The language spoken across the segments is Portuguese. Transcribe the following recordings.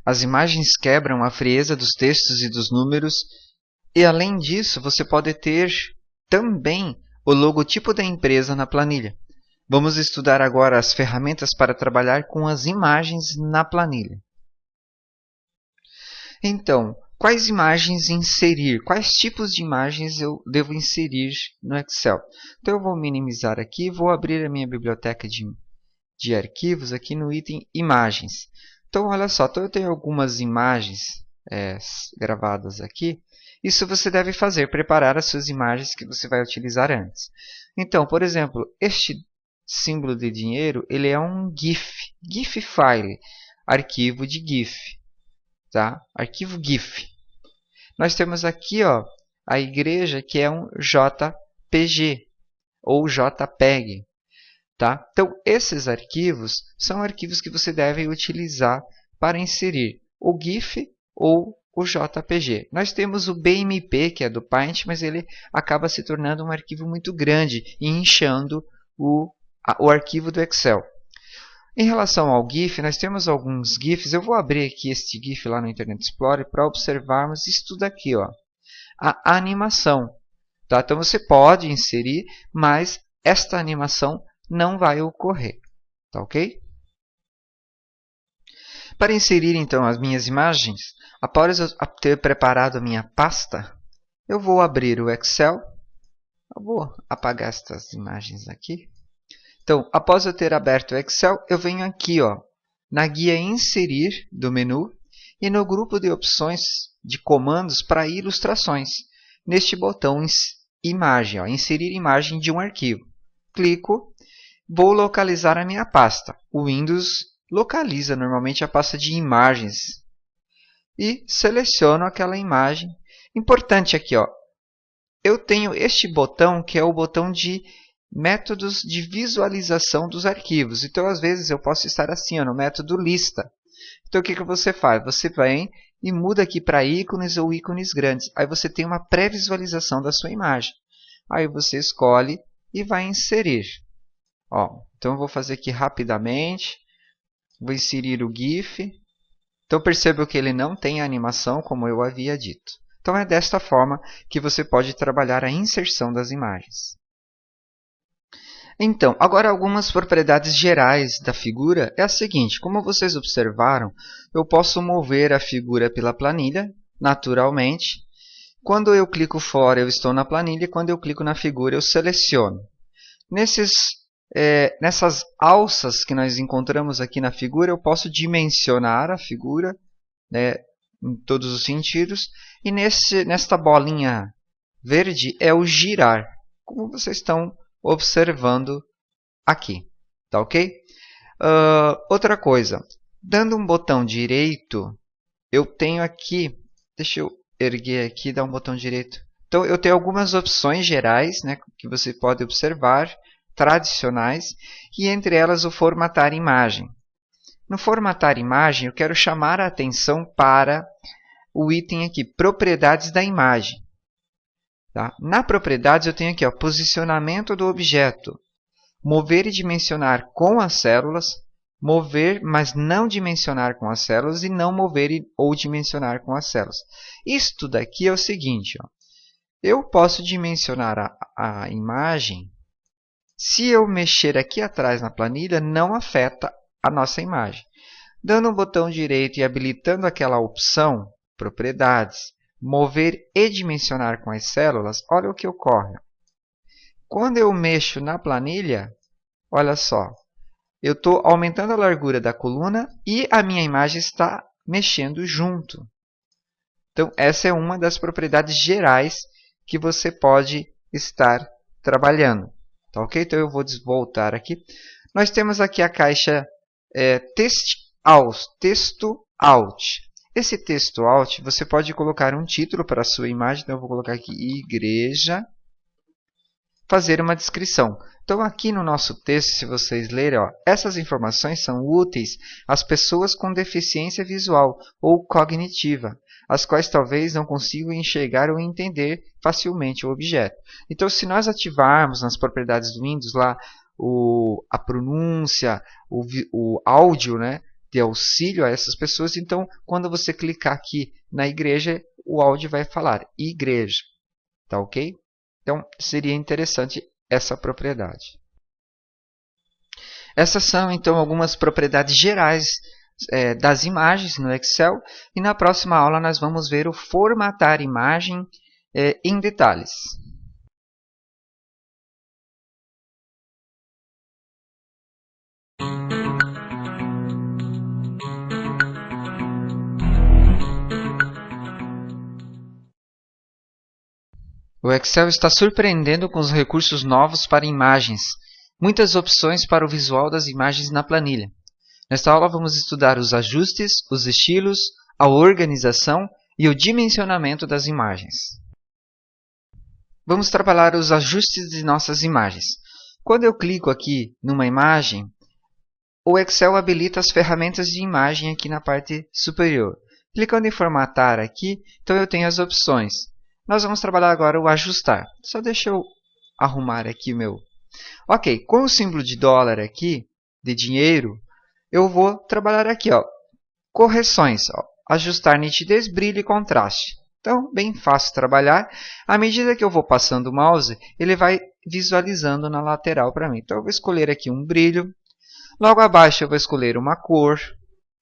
As imagens quebram a frieza dos textos e dos números. E além disso, você pode ter também o logotipo da empresa na planilha. Vamos estudar agora as ferramentas para trabalhar com as imagens na planilha. Então, quais imagens inserir? Quais tipos de imagens eu devo inserir no Excel? Então, eu vou minimizar aqui e vou abrir a minha biblioteca de arquivos aqui no item Imagens. Então, olha só, então eu tenho algumas imagens gravadas aqui. Isso você deve fazer, preparar as suas imagens que você vai utilizar antes. Então, por exemplo, este símbolo de dinheiro, ele é um GIF, GIF file, arquivo de GIF, tá? Arquivo GIF. Nós temos aqui, ó, a igreja, que é um JPG ou JPEG, tá? Então, esses arquivos são arquivos que você deve utilizar para inserir o GIF ou o JPG. Nós temos o BMP, que é do Paint, mas ele acaba se tornando um arquivo muito grande e inchando o arquivo do Excel. Em relação ao GIF, nós temos alguns GIFs. Eu vou abrir aqui este GIF lá no Internet Explorer para observarmos isso daqui, ó, a animação. Tá? Então, você pode inserir, mas esta animação não vai ocorrer. Tá ok? Para inserir, então, as minhas imagens, após eu ter preparado a minha pasta, eu vou abrir o Excel. Eu vou apagar estas imagens aqui. Então, após eu ter aberto o Excel, eu venho aqui, ó, na guia Inserir do menu e no grupo de opções de comandos para ilustrações, neste botão Imagem, ó, Inserir imagem de um arquivo. Clico, vou localizar a minha pasta. O Windows localiza normalmente a pasta de imagens e seleciono aquela imagem. Importante aqui, ó, eu tenho este botão que é o botão de métodos de visualização dos arquivos. Então, às vezes, eu posso estar assim, ó, no método lista. Então, o que você faz? Você vem e muda aqui para ícones ou ícones grandes. Aí você tem uma pré-visualização da sua imagem. Aí você escolhe e vai inserir. Ó, então, eu vou fazer aqui rapidamente. Vou inserir o GIF. Então, perceba que ele não tem animação, como eu havia dito. Então, é desta forma que você pode trabalhar a inserção das imagens. Então, agora algumas propriedades gerais da figura é a seguinte. Como vocês observaram, eu posso mover a figura pela planilha, naturalmente. Quando eu clico fora, eu estou na planilha. Quando eu clico na figura, eu seleciono. Nessas alças que nós encontramos aqui na figura, eu posso dimensionar a figura, né, em todos os sentidos. E nesta bolinha verde é o girar, como vocês estão observando aqui, tá ok? Outra coisa, dando um botão direito, eu tenho aqui, deixa eu erguer aqui e dar um botão direito. Então, eu tenho algumas opções gerais, né, que você pode observar, tradicionais, e entre elas o formatar imagem. No formatar imagem, eu quero chamar a atenção para o item aqui, propriedades da imagem. Tá? Na propriedades, eu tenho aqui, ó, posicionamento do objeto, mover e dimensionar com as células, mover, mas não dimensionar com as células, e não mover ou dimensionar com as células. Isto daqui é o seguinte, ó, eu posso dimensionar a imagem. Se eu mexer aqui atrás na planilha, não afeta a nossa imagem. Dando um botão direito e habilitando aquela opção, propriedades, mover e dimensionar com as células, olha o que ocorre. Quando eu mexo na planilha, olha só, eu estou aumentando a largura da coluna e a minha imagem está mexendo junto. Então, essa é uma das propriedades gerais que você pode estar trabalhando. Tá ok? Então, eu vou voltar aqui. Nós temos aqui a caixa texto out. Esse texto out, você pode colocar um título para a sua imagem. Então, eu vou colocar aqui igreja. Fazer uma descrição. Então, aqui no nosso texto, se vocês lerem, ó, essas informações são úteis às pessoas com deficiência visual ou cognitiva, as quais talvez não consigam enxergar ou entender facilmente o objeto. Então, se nós ativarmos nas propriedades do Windows lá a pronúncia, o áudio, né, de auxílio a essas pessoas. Então, quando você clicar aqui na igreja, o áudio vai falar igreja. Tá ok? Então, seria interessante essa propriedade. Essas são, então, algumas propriedades gerais das imagens no Excel. E na próxima aula nós vamos ver o formatar imagem em detalhes. O Excel está surpreendendo com os recursos novos para imagens. Muitas opções para o visual das imagens na planilha. Nesta aula vamos estudar os ajustes, os estilos, a organização e o dimensionamento das imagens. Vamos trabalhar os ajustes de nossas imagens. Quando eu clico aqui numa imagem, o Excel habilita as ferramentas de imagem aqui na parte superior. Clicando em formatar aqui, então eu tenho as opções. Nós vamos trabalhar agora o ajustar. Só deixa eu arrumar aqui o meu. Ok, com o símbolo de dólar aqui, de dinheiro, eu vou trabalhar aqui, ó, correções, ó, ajustar nitidez, brilho e contraste. Então, bem fácil trabalhar. À medida que eu vou passando o mouse, ele vai visualizando na lateral para mim. Então, eu vou escolher aqui um brilho. Logo abaixo, eu vou escolher uma cor.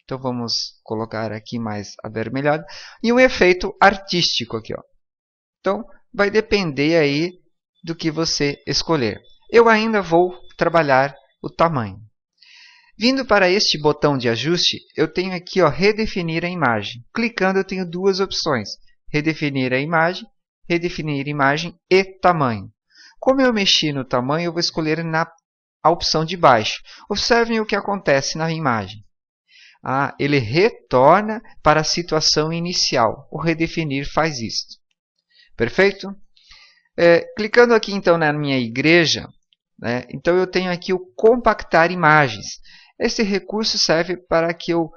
Então, vamos colocar aqui mais avermelhado. E um efeito artístico aqui, ó. Então, vai depender aí do que você escolher. Eu ainda vou trabalhar o tamanho. Vindo para este botão de ajuste, eu tenho aqui, ó, redefinir a imagem. Clicando, eu tenho duas opções. Redefinir a imagem e tamanho. Como eu mexi no tamanho, eu vou escolher a opção de baixo. Observem o que acontece na imagem. Ele retorna para a situação inicial. O redefinir faz isso. Perfeito? Clicando aqui então na minha igreja, né, então eu tenho aqui o compactar imagens. Esse recurso serve para que eu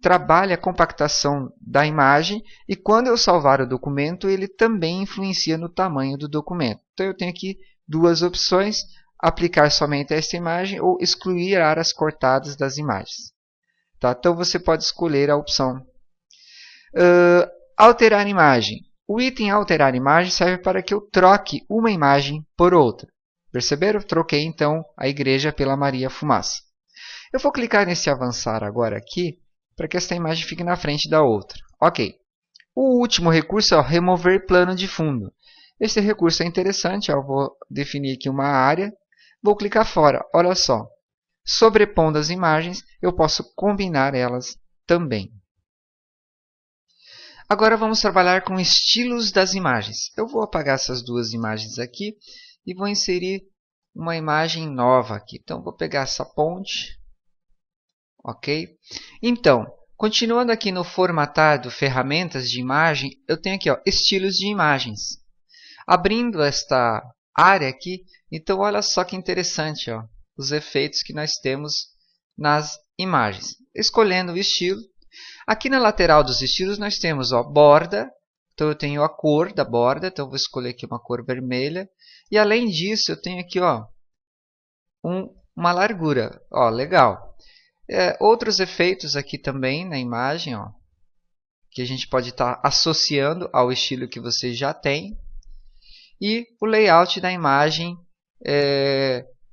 trabalhe a compactação da imagem e quando eu salvar o documento, ele também influencia no tamanho do documento. Então eu tenho aqui duas opções, aplicar somente esta imagem ou excluir áreas cortadas das imagens. Tá? Então você pode escolher a opção. Alterar imagem. O item alterar imagem serve para que eu troque uma imagem por outra. Perceberam? Troquei então a igreja pela Maria Fumaça. Eu vou clicar nesse avançar agora aqui para que esta imagem fique na frente da outra. Ok. O último recurso é remover plano de fundo. Esse recurso é interessante. Eu vou definir aqui uma área. Vou clicar fora. Olha só. Sobrepondo as imagens, eu posso combinar elas também. Agora vamos trabalhar com estilos das imagens. Eu vou apagar essas duas imagens aqui e vou inserir uma imagem nova aqui. Então, vou pegar essa ponte. Ok? Então, continuando aqui no formatar do ferramentas de imagem, eu tenho aqui, ó, estilos de imagens. Abrindo esta área aqui, então olha só que interessante, ó, os efeitos que nós temos nas imagens. Escolhendo o estilo. Aqui na lateral dos estilos nós temos, ó, borda. Então eu tenho a cor da borda, então eu vou escolher aqui uma cor vermelha. E além disso eu tenho aqui, ó, uma largura. Ó, legal. Outros efeitos aqui também na imagem, ó, que a gente pode estar associando ao estilo que você já tem. E o layout da imagem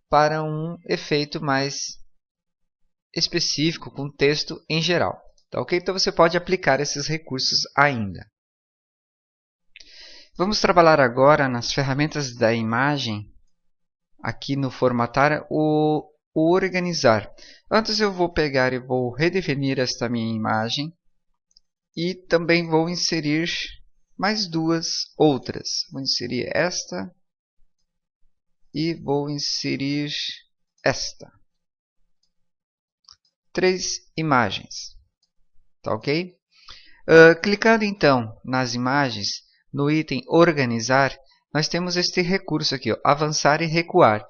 para um efeito mais específico, com texto em geral. Tá, ok? Então você pode aplicar esses recursos ainda. Vamos trabalhar agora nas ferramentas da imagem, aqui no formatar, o organizar. Antes eu vou pegar e vou redefinir esta minha imagem e também vou inserir mais duas outras. Vou inserir esta e vou inserir esta. 3 imagens. Tá ok? Clicando então nas imagens, no item organizar, nós temos este recurso aqui, ó, avançar e recuar,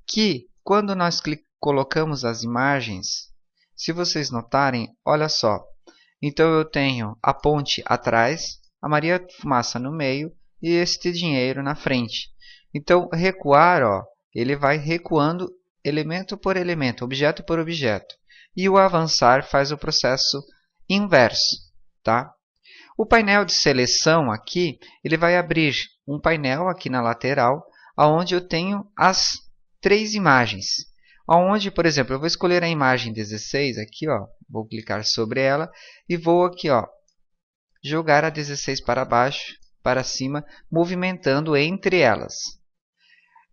que quando nós colocamos as imagens, se vocês notarem, olha só, então eu tenho a ponte atrás, a Maria Fumaça no meio e este dinheiro na frente. Então recuar, ó, ele vai recuando elemento por elemento, objeto por objeto. e o avançar faz o processo inverso, tá? O painel de seleção aqui, ele vai abrir um painel aqui na lateral, onde eu tenho as 3 imagens. Onde, por exemplo, eu vou escolher a imagem 16 aqui, ó, vou clicar sobre ela e vou aqui, ó, jogar a 16 para baixo, para cima, movimentando entre elas.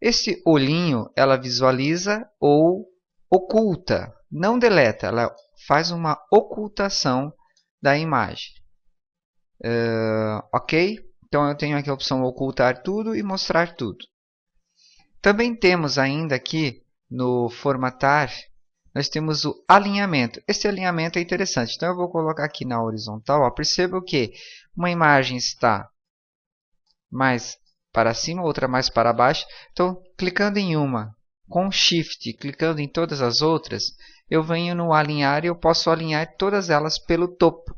Esse olhinho, ela visualiza ou oculta, não deleta, ela faz uma ocultação da imagem. Ok? Então eu tenho aqui a opção ocultar tudo e mostrar tudo. Também temos ainda aqui no formatar, nós temos o alinhamento. Esse alinhamento é interessante. Então eu vou colocar aqui na horizontal. Ó, perceba que uma imagem está mais para cima, outra mais para baixo. Então, clicando em uma com Shift, clicando em todas as outras, eu venho no alinhar e eu posso alinhar todas elas pelo topo.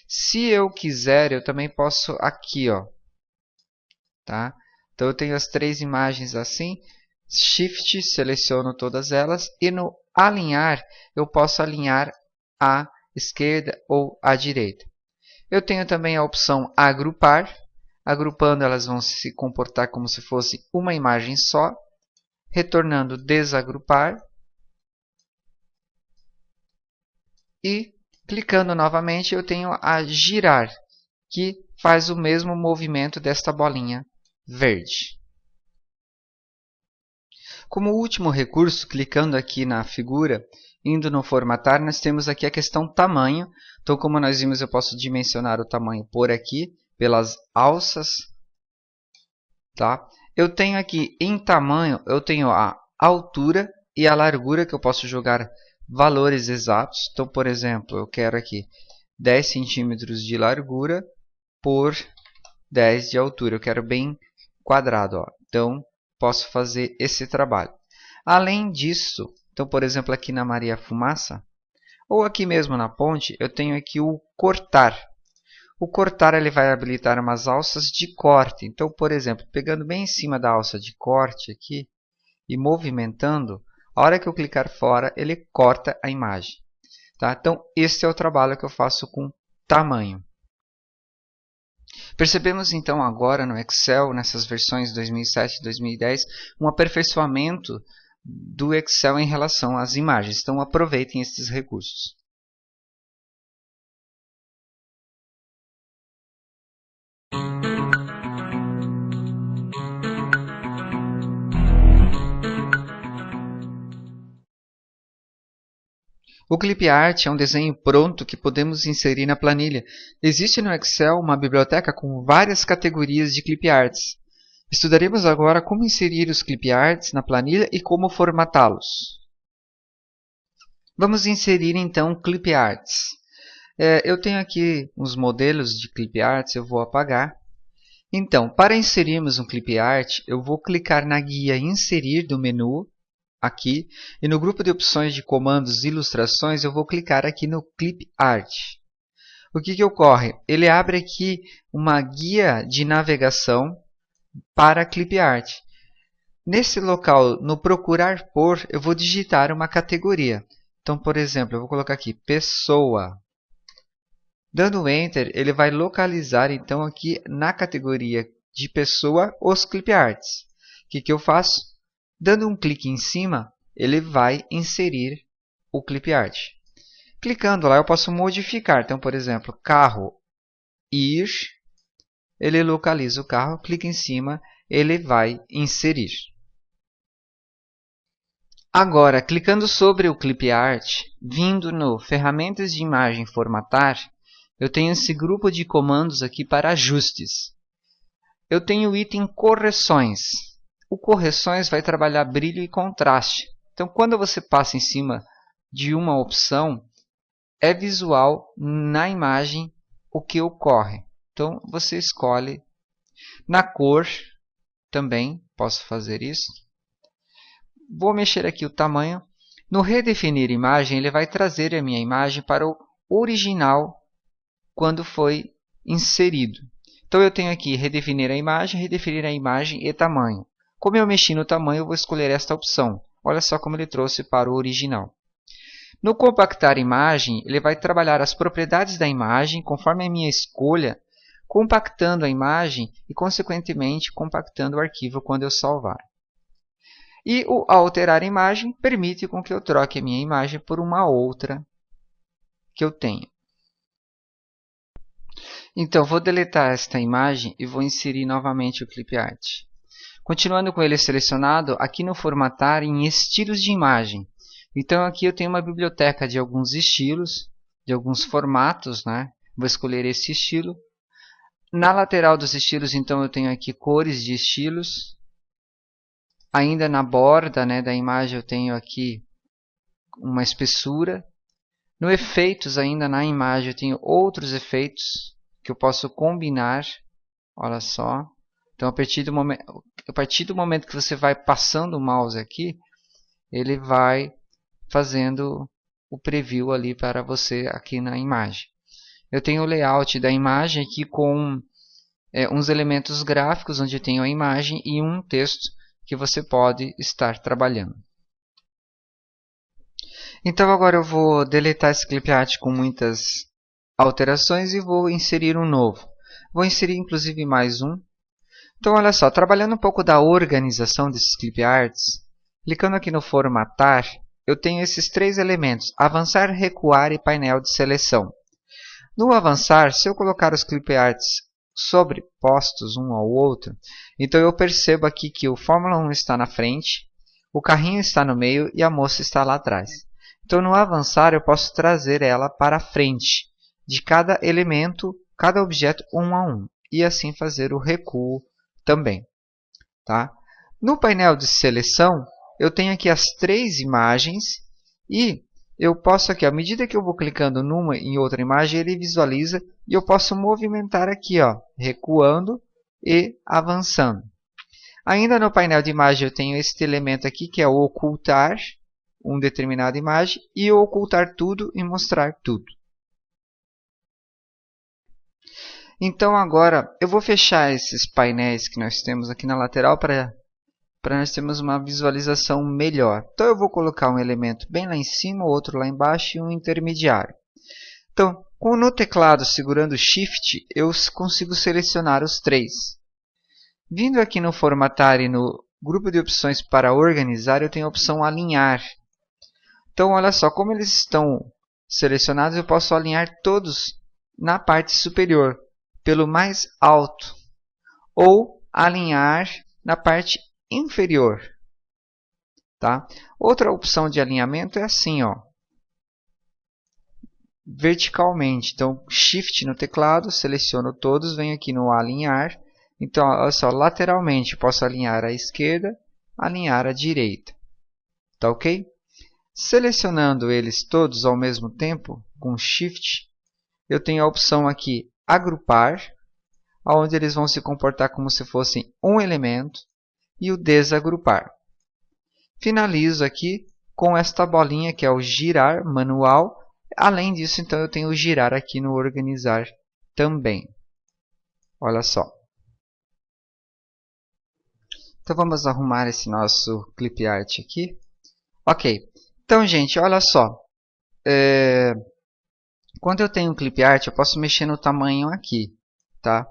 Se eu quiser, eu também posso aqui, ó, tá? Então eu tenho as 3 imagens assim, Shift, seleciono todas elas e no alinhar eu posso alinhar à esquerda ou à direita. Eu tenho também a opção agrupar. Agrupando, elas vão se comportar como se fosse uma imagem só. Retornando, desagrupar. E clicando novamente, eu tenho a girar, que faz o mesmo movimento desta bolinha verde. Como último recurso, clicando aqui na figura, indo no formatar, nós temos aqui a questão tamanho. Então, como nós vimos, eu posso dimensionar o tamanho por aqui, pelas alças. Tá? Eu tenho aqui em tamanho, eu tenho a altura e a largura, que eu posso jogar valores exatos. Então, por exemplo, eu quero aqui 10 centímetros de largura por 10 de altura. Eu quero bem quadrado. Ó. Então, posso fazer esse trabalho. Além disso, então, por exemplo, aqui na Maria Fumaça, ou aqui mesmo na ponte, eu tenho aqui o cortar. O cortar ele vai habilitar umas alças de corte. Então, por exemplo, pegando bem em cima da alça de corte aqui e movimentando, a hora que eu clicar fora, ele corta a imagem. Tá? Então, esse é o trabalho que eu faço com tamanho. Percebemos então agora no Excel, nessas versões 2007 e 2010, um aperfeiçoamento do Excel em relação às imagens. Então aproveitem esses recursos. O Clip Art é um desenho pronto que podemos inserir na planilha. Existe no Excel uma biblioteca com várias categorias de Clip Arts. Estudaremos agora como inserir os Clip Arts na planilha e como formatá-los. Vamos inserir então Clip Arts. Eu tenho aqui uns modelos de Clip Arts, eu vou apagar. Então, para inserirmos um Clip Art, eu vou clicar na guia Inserir do menu, aqui, e no grupo de opções de comandos e ilustrações, eu vou clicar aqui no Clip Art. O que ocorre? Ele abre aqui uma guia de navegação para Clip Art. Nesse local, no procurar por, eu vou digitar uma categoria. Então, por exemplo, eu vou colocar aqui pessoa. Dando Enter, ele vai localizar então aqui na categoria de pessoa os Clip Arts. O que eu faço? Dando um clique em cima, ele vai inserir o Clip Art. Clicando lá, eu posso modificar. Então, por exemplo, carro ir, ele localiza o carro, clica em cima, ele vai inserir. Agora, clicando sobre o Clip Art, vindo no Ferramentas de Imagem Formatar, eu tenho esse grupo de comandos aqui para ajustes. Eu tenho o item Correções. O Correções vai trabalhar brilho e contraste. Então, quando você passa em cima de uma opção, é visual na imagem o que ocorre. Então, você escolhe. Na cor, também posso fazer isso. Vou mexer aqui o tamanho. No Redefinir Imagem, ele vai trazer a minha imagem para o original quando foi inserido. Então, eu tenho aqui redefinir a imagem e tamanho. Como eu mexi no tamanho, eu vou escolher esta opção. Olha só como ele trouxe para o original. No compactar imagem, ele vai trabalhar as propriedades da imagem conforme a minha escolha, compactando a imagem e, consequentemente, compactando o arquivo quando eu salvar. E o alterar imagem permite com que eu troque a minha imagem por uma outra que eu tenho. Então, vou deletar esta imagem e vou inserir novamente o clip art. Continuando com ele selecionado, aqui no formatar em estilos de imagem. Então aqui eu tenho uma biblioteca de alguns estilos, de alguns formatos, né? Vou escolher esse estilo. Na lateral dos estilos, então, eu tenho aqui cores de estilos. Ainda na borda, né, da imagem eu tenho aqui uma espessura. No efeitos, ainda na imagem, eu tenho outros efeitos que eu posso combinar. Olha só. Então, a partir do momento que você vai passando o mouse aqui, ele vai fazendo o preview ali para você aqui na imagem. Eu tenho o layout da imagem aqui com uns elementos gráficos, onde eu tenho a imagem e um texto que você pode estar trabalhando. Então agora eu vou deletar esse clip art com muitas alterações e vou inserir um novo. Vou inserir inclusive mais um. Então olha só, trabalhando um pouco da organização desses clip arts, clicando aqui no formatar, eu tenho esses três elementos: avançar, recuar e painel de seleção. No avançar, se eu colocar os clip arts sobrepostos um ao outro, então eu percebo aqui que o Fórmula 1 está na frente, o carrinho está no meio e a moça está lá atrás. Então no avançar eu posso trazer ela para a frente de cada elemento, cada objeto um a um, e assim fazer o recuo também. Tá? No painel de seleção, eu tenho aqui as três imagens e eu posso aqui, à medida que eu vou clicando numa e outra imagem, ele visualiza e eu posso movimentar aqui, ó, recuando e avançando. Ainda no painel de imagem eu tenho este elemento aqui que é o ocultar uma determinada imagem e o ocultar tudo e mostrar tudo. Então agora eu vou fechar esses painéis que nós temos aqui na lateral para nós termos uma visualização melhor. Então eu vou colocar um elemento bem lá em cima, outro lá embaixo e um intermediário. Então, no teclado segurando Shift, eu consigo selecionar os três. Vindo aqui no formatar e no grupo de opções para organizar, eu tenho a opção alinhar. Então olha só, como eles estão selecionados, eu posso alinhar todos na parte superior, pelo mais alto, ou alinhar na parte inferior. Tá? Outra opção de alinhamento é assim, ó, verticalmente. Então, Shift no teclado, seleciono todos, venho aqui no alinhar. Então, olha só, lateralmente posso alinhar à esquerda, alinhar à direita. Tá ok? Selecionando eles todos ao mesmo tempo, com Shift, eu tenho a opção aqui, agrupar, onde eles vão se comportar como se fossem um elemento, e o desagrupar. Finalizo aqui com esta bolinha que é o girar manual. Além disso, então, eu tenho o girar aqui no organizar também. Olha só. Então vamos arrumar esse nosso clip art aqui. Ok. Então, gente, olha só. Quando eu tenho um clip art, eu posso mexer no tamanho aqui, tá?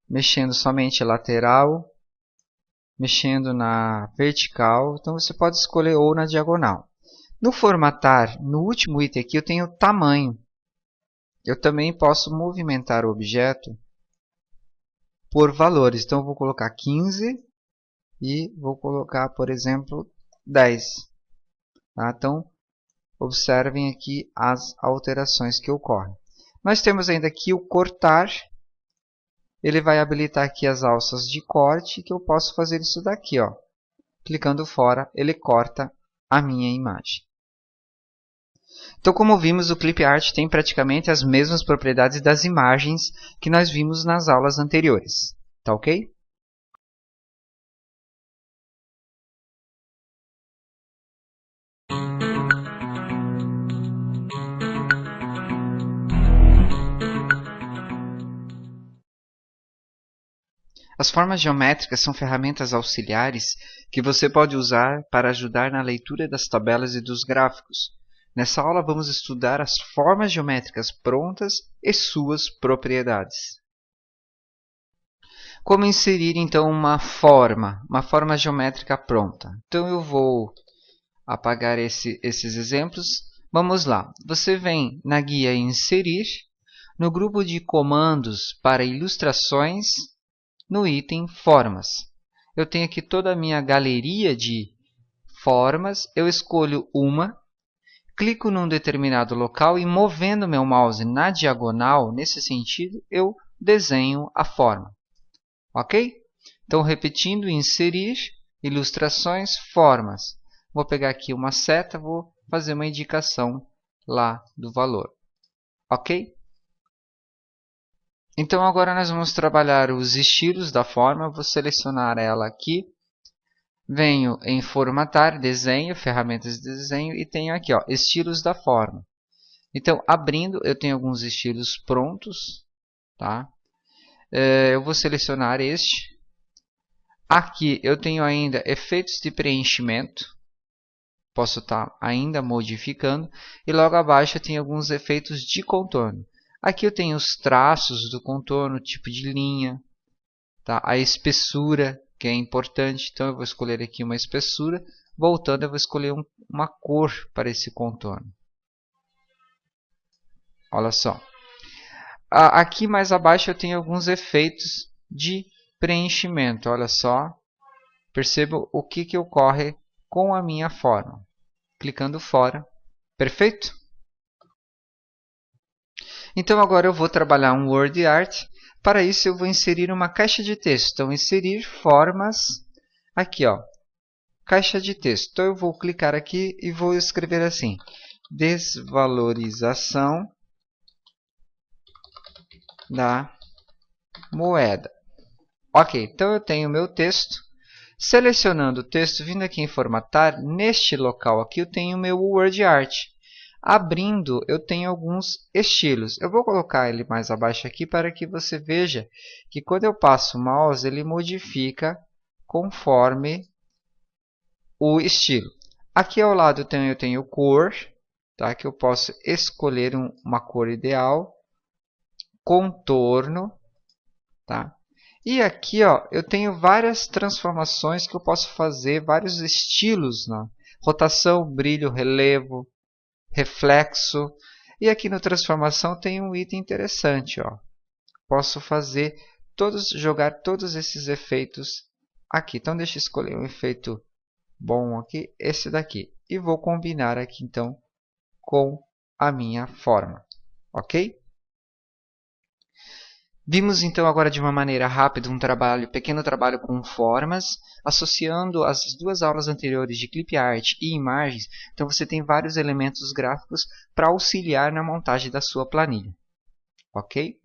Mexendo somente lateral, mexendo na vertical, então você pode escolher ou na diagonal. No formatar, no último item aqui, eu tenho tamanho. Eu também posso movimentar o objeto por valores. Então, eu vou colocar 15 e vou colocar, por exemplo, 10. Tá? Então, observem aqui as alterações que ocorrem. Nós temos ainda aqui o cortar. Ele vai habilitar aqui as alças de corte, que eu posso fazer isso daqui, ó. Clicando fora, ele corta a minha imagem. Então, como vimos, o clip art tem praticamente as mesmas propriedades das imagens que nós vimos nas aulas anteriores. Tá ok? As formas geométricas são ferramentas auxiliares que você pode usar para ajudar na leitura das tabelas e dos gráficos. Nessa aula vamos estudar as formas geométricas prontas e suas propriedades. Como inserir então uma forma geométrica pronta? Então eu vou apagar esses exemplos. Vamos lá. Você vem na guia Inserir, no grupo de comandos para ilustrações, no item Formas. Eu tenho aqui toda a minha galeria de formas. Eu escolho uma, clico num determinado local e movendo meu mouse na diagonal, nesse sentido, eu desenho a forma. Ok? Então, repetindo, inserir, ilustrações, formas. Vou pegar aqui uma seta, vou fazer uma indicação lá do valor. Ok? Então, agora nós vamos trabalhar os estilos da forma. Vou selecionar ela aqui. Venho em formatar, desenho, ferramentas de desenho e tenho aqui, ó, estilos da forma. Então, abrindo, eu tenho alguns estilos prontos. Tá? Eu vou selecionar este. Aqui eu tenho ainda efeitos de preenchimento. Posso estar ainda modificando. E logo abaixo eu tenho alguns efeitos de contorno. Aqui eu tenho os traços do contorno, tipo de linha, tá? A espessura, que é importante. Então eu vou escolher aqui uma espessura. Voltando, eu vou escolher uma cor para esse contorno. Olha só. Aqui mais abaixo eu tenho alguns efeitos de preenchimento. Olha só. Perceba o que ocorre com a minha forma. Clicando fora. Perfeito? Então agora eu vou trabalhar um Word Art. Para isso eu vou inserir uma caixa de texto. Então, inserir formas. Aqui, ó. Caixa de texto. Então eu vou clicar aqui e vou escrever assim. Desvalorização da moeda. Ok, então eu tenho o meu texto. Selecionando o texto, vindo aqui em formatar, neste local aqui eu tenho o meu Word Art. Abrindo, eu tenho alguns estilos. Eu vou colocar ele mais abaixo aqui para que você veja que quando eu passo o mouse, ele modifica conforme o estilo. Aqui ao lado eu tenho cor, tá? Que eu posso escolher uma cor ideal. Contorno, tá? E aqui, ó, eu tenho várias transformações que eu posso fazer, vários estilos, né? Rotação, brilho, relevo, reflexo. E aqui no transformação tem um item interessante, ó. Posso fazer jogar todos esses efeitos aqui. Então deixa eu escolher um efeito bom aqui, esse daqui. E vou combinar aqui então com a minha forma, ok? Vimos então agora de uma maneira rápida um pequeno trabalho com formas, associando as duas aulas anteriores de clip art e imagens. Então você tem vários elementos gráficos para auxiliar na montagem da sua planilha. Ok?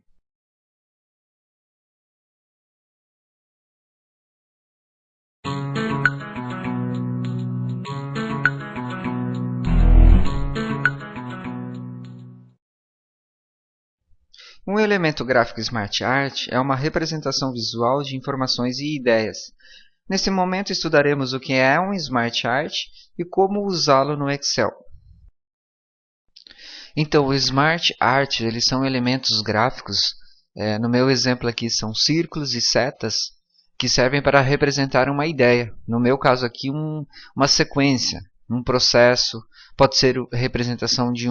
Um elemento gráfico Smart Art é uma representação visual de informações e ideias. Nesse momento estudaremos o que é um Smart Art e como usá-lo no Excel. Então, o Smart Art, eles são elementos gráficos, no meu exemplo aqui são círculos e setas, que servem para representar uma ideia. No meu caso aqui, uma sequência, um processo, pode ser representação de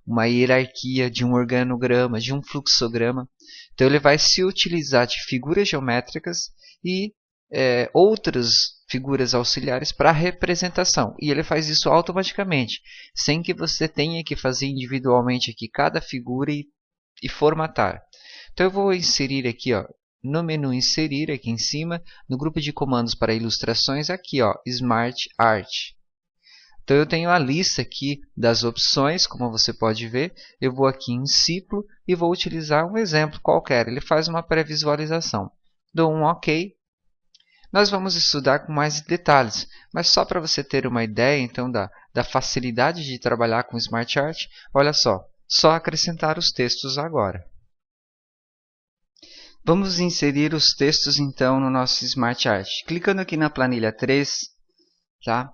uma hierarquia, de um organograma, de um fluxograma. Então, ele vai se utilizar de figuras geométricas e outras figuras auxiliares para representação. E ele faz isso automaticamente, sem que você tenha que fazer individualmente aqui cada figura e formatar. Então, eu vou inserir aqui, ó, no menu Inserir, aqui em cima, no grupo de comandos para ilustrações, aqui, ó, Smart Art. Então, eu tenho a lista aqui das opções, como você pode ver. Eu vou aqui em ciclo e vou utilizar um exemplo qualquer. Ele faz uma pré-visualização. Dou um OK. Nós vamos estudar com mais detalhes, mas só para você ter uma ideia então da facilidade de trabalhar com Smart Art, olha só acrescentar os textos agora. Vamos inserir os textos então no nosso Smart Art. Clicando aqui na planilha 3, tá?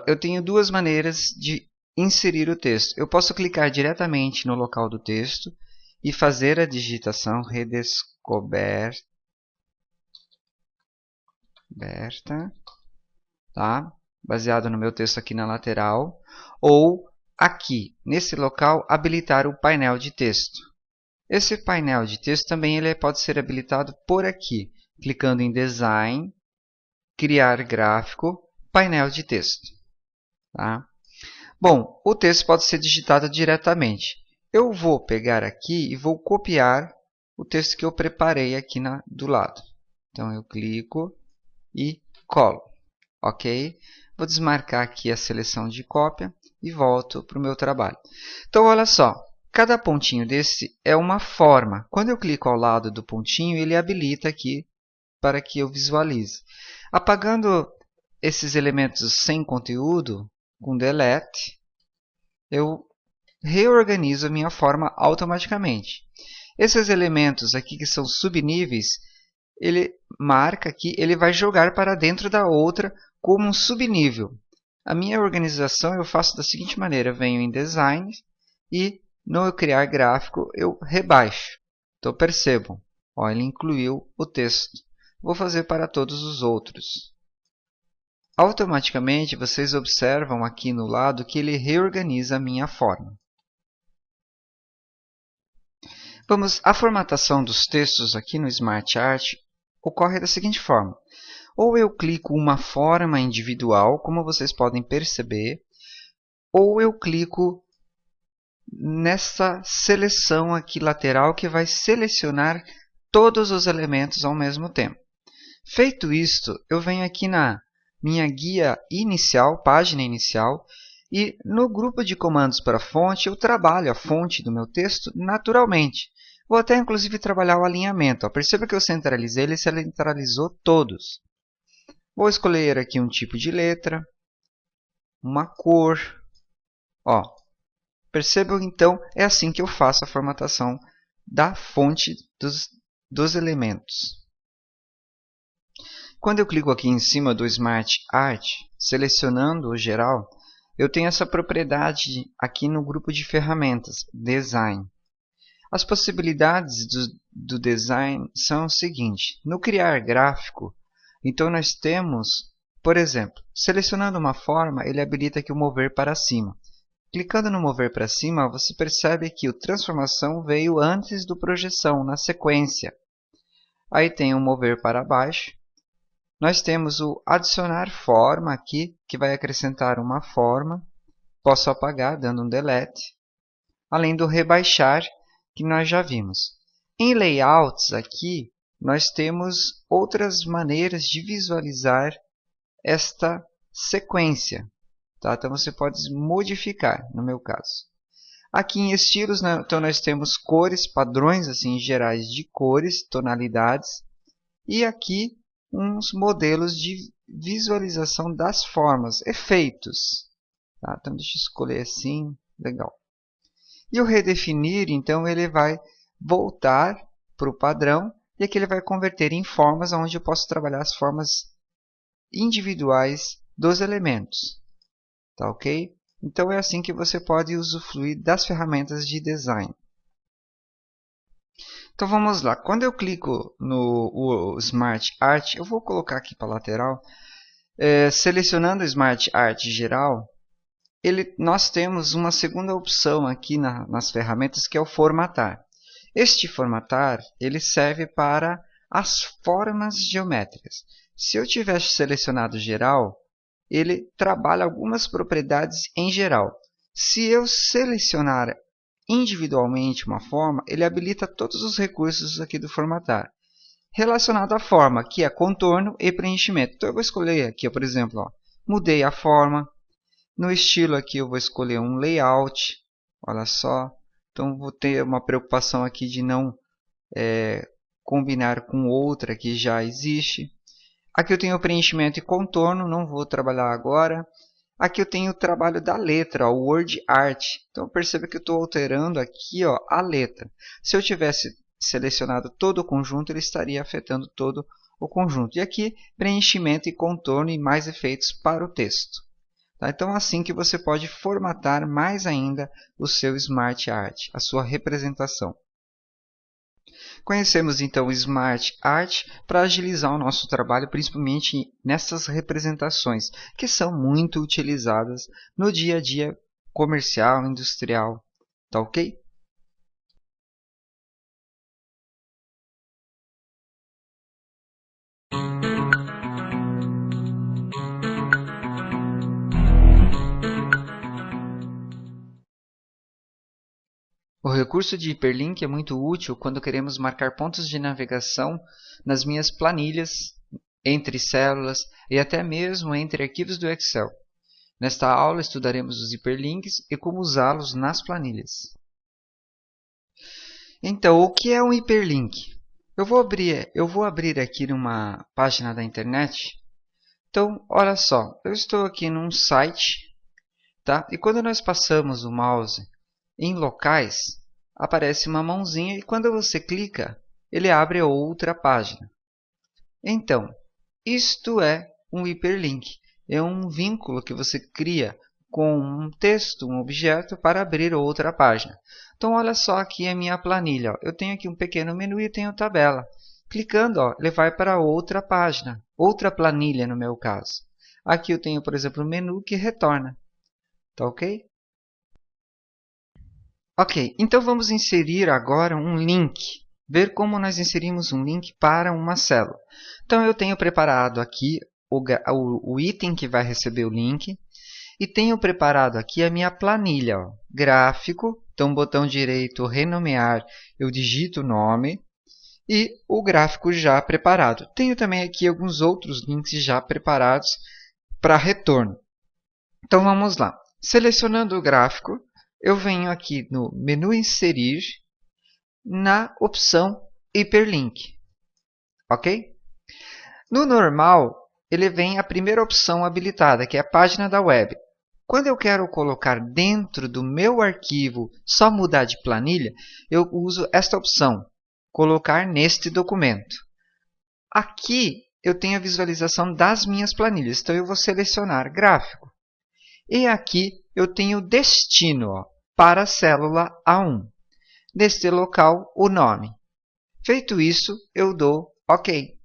Eu tenho duas maneiras de inserir o texto. Eu posso clicar diretamente no local do texto e fazer a digitação redescoberta, tá? Baseado no meu texto aqui na lateral, ou aqui, nesse local, habilitar o painel de texto. Esse painel de texto também ele pode ser habilitado por aqui, clicando em Design, Criar Gráfico, Painel de Texto. Tá? Bom, o texto pode ser digitado diretamente. Eu vou pegar aqui e vou copiar o texto que eu preparei aqui do lado. Então, eu clico e colo. Ok? Vou desmarcar aqui a seleção de cópia e volto para o meu trabalho. Então, olha só. Cada pontinho desse é uma forma. Quando eu clico ao lado do pontinho, ele habilita aqui para que eu visualize. Apagando esses elementos sem conteúdo, com Delete, eu reorganizo a minha forma automaticamente. Esses elementos aqui que são subníveis, ele marca aqui, ele vai jogar para dentro da outra como um subnível. A minha organização eu faço da seguinte maneira, eu venho em Design e no Criar Gráfico eu rebaixo. Então percebam, ó, ele incluiu o texto. Vou fazer para todos os outros. Automaticamente vocês observam aqui no lado que ele reorganiza a minha forma. A formatação dos textos aqui no Smart Art ocorre da seguinte forma. Ou eu clico uma forma individual, como vocês podem perceber, ou eu clico nessa seleção aqui lateral que vai selecionar todos os elementos ao mesmo tempo. Feito isto, eu venho aqui na minha guia inicial, página inicial, e no grupo de comandos para fonte, eu trabalho a fonte do meu texto naturalmente. Vou até inclusive trabalhar o alinhamento. Ó, perceba que eu centralizei, ele centralizou todos. Vou escolher aqui um tipo de letra, uma cor. Ó, percebam então, é assim que eu faço a formatação da fonte dos elementos. Quando eu clico aqui em cima do Smart Art, selecionando o geral, eu tenho essa propriedade aqui no grupo de ferramentas, Design. As possibilidades do design são o seguinte. No Criar Gráfico, então nós temos, por exemplo, selecionando uma forma, ele habilita aqui o mover para cima. Clicando no mover para cima, você percebe que o transformação veio antes do projeção, na sequência. Aí tem o mover para baixo. Nós temos o adicionar forma aqui, que vai acrescentar uma forma. Posso apagar dando um delete. Além do rebaixar, que nós já vimos. Em layouts aqui, nós temos outras maneiras de visualizar esta sequência. Tá? Então você pode modificar, no meu caso. Aqui em estilos, então nós temos cores, padrões assim, gerais de cores, tonalidades. E aqui uns modelos de visualização das formas, efeitos. Tá? Então deixa eu escolher assim, legal. E o redefinir, então, ele vai voltar para o padrão e aqui ele vai converter em formas onde eu posso trabalhar as formas individuais dos elementos. Tá ok? Então é assim que você pode usufruir das ferramentas de design. Então vamos lá. Quando eu clico no Smart Art, eu vou colocar aqui para a lateral, selecionando o Smart Art geral, nós temos uma segunda opção aqui nas ferramentas que é o formatar. Este formatar ele serve para as formas geométricas. Se eu tivesse selecionado geral, ele trabalha algumas propriedades em geral. Se eu selecionar individualmente uma forma, ele habilita todos os recursos aqui do formatar. Relacionado à forma, que é contorno e preenchimento. Então eu vou escolher aqui, por exemplo, ó, mudei a forma. No estilo aqui eu vou escolher um layout. Olha só. Então vou ter uma preocupação aqui de não combinar com outra que já existe. Aqui eu tenho o preenchimento e contorno, não vou trabalhar agora. Aqui eu tenho o trabalho da letra, o word art. Então perceba que eu estou alterando aqui ó, a letra. Se eu tivesse selecionado todo o conjunto, ele estaria afetando todo o conjunto. E aqui preenchimento e contorno e mais efeitos para o texto. Tá? Então, assim que você pode formatar mais ainda o seu Smart Art, a sua representação. Conhecemos então o Smart Art para agilizar o nosso trabalho, principalmente nessas representações, que são muito utilizadas no dia a dia comercial, industrial. Tá ok? O recurso de hiperlink é muito útil quando queremos marcar pontos de navegação nas minhas planilhas, entre células e até mesmo entre arquivos do Excel. Nesta aula estudaremos os hiperlinks e como usá-los nas planilhas. Então, o que é um hiperlink? Eu vou abrir aqui numa página da internet. Então, olha só, eu estou aqui num site, tá? E quando nós passamos o mouse em locais, aparece uma mãozinha e quando você clica, ele abre outra página. Então, isto é um hiperlink. É um vínculo que você cria com um texto, um objeto, para abrir outra página. Então, olha só aqui a minha planilha. Ó. Eu tenho aqui um pequeno menu e tenho tabela. Clicando, ó, ele vai para outra página, outra planilha no meu caso. Aqui eu tenho, por exemplo, um menu que retorna. Tá ok? Ok, então vamos inserir agora um link. Ver como nós inserimos um link para uma célula. Então eu tenho preparado aqui o item que vai receber o link. E tenho preparado aqui a minha planilha. Ó. Gráfico, então botão direito, renomear, eu digito o nome. E o gráfico já preparado. Tenho também aqui alguns outros links já preparados para retorno. Então vamos lá. Selecionando o gráfico, eu venho aqui no menu Inserir, na opção Hiperlink. Ok? No normal, ele vem a primeira opção habilitada, que é a página da web. Quando eu quero colocar dentro do meu arquivo, só mudar de planilha, eu uso esta opção, colocar neste documento. Aqui eu tenho a visualização das minhas planilhas, então eu vou selecionar gráfico. E aqui eu tenho destino ó, para a célula A1. Neste local, o nome. Feito isso, eu dou OK.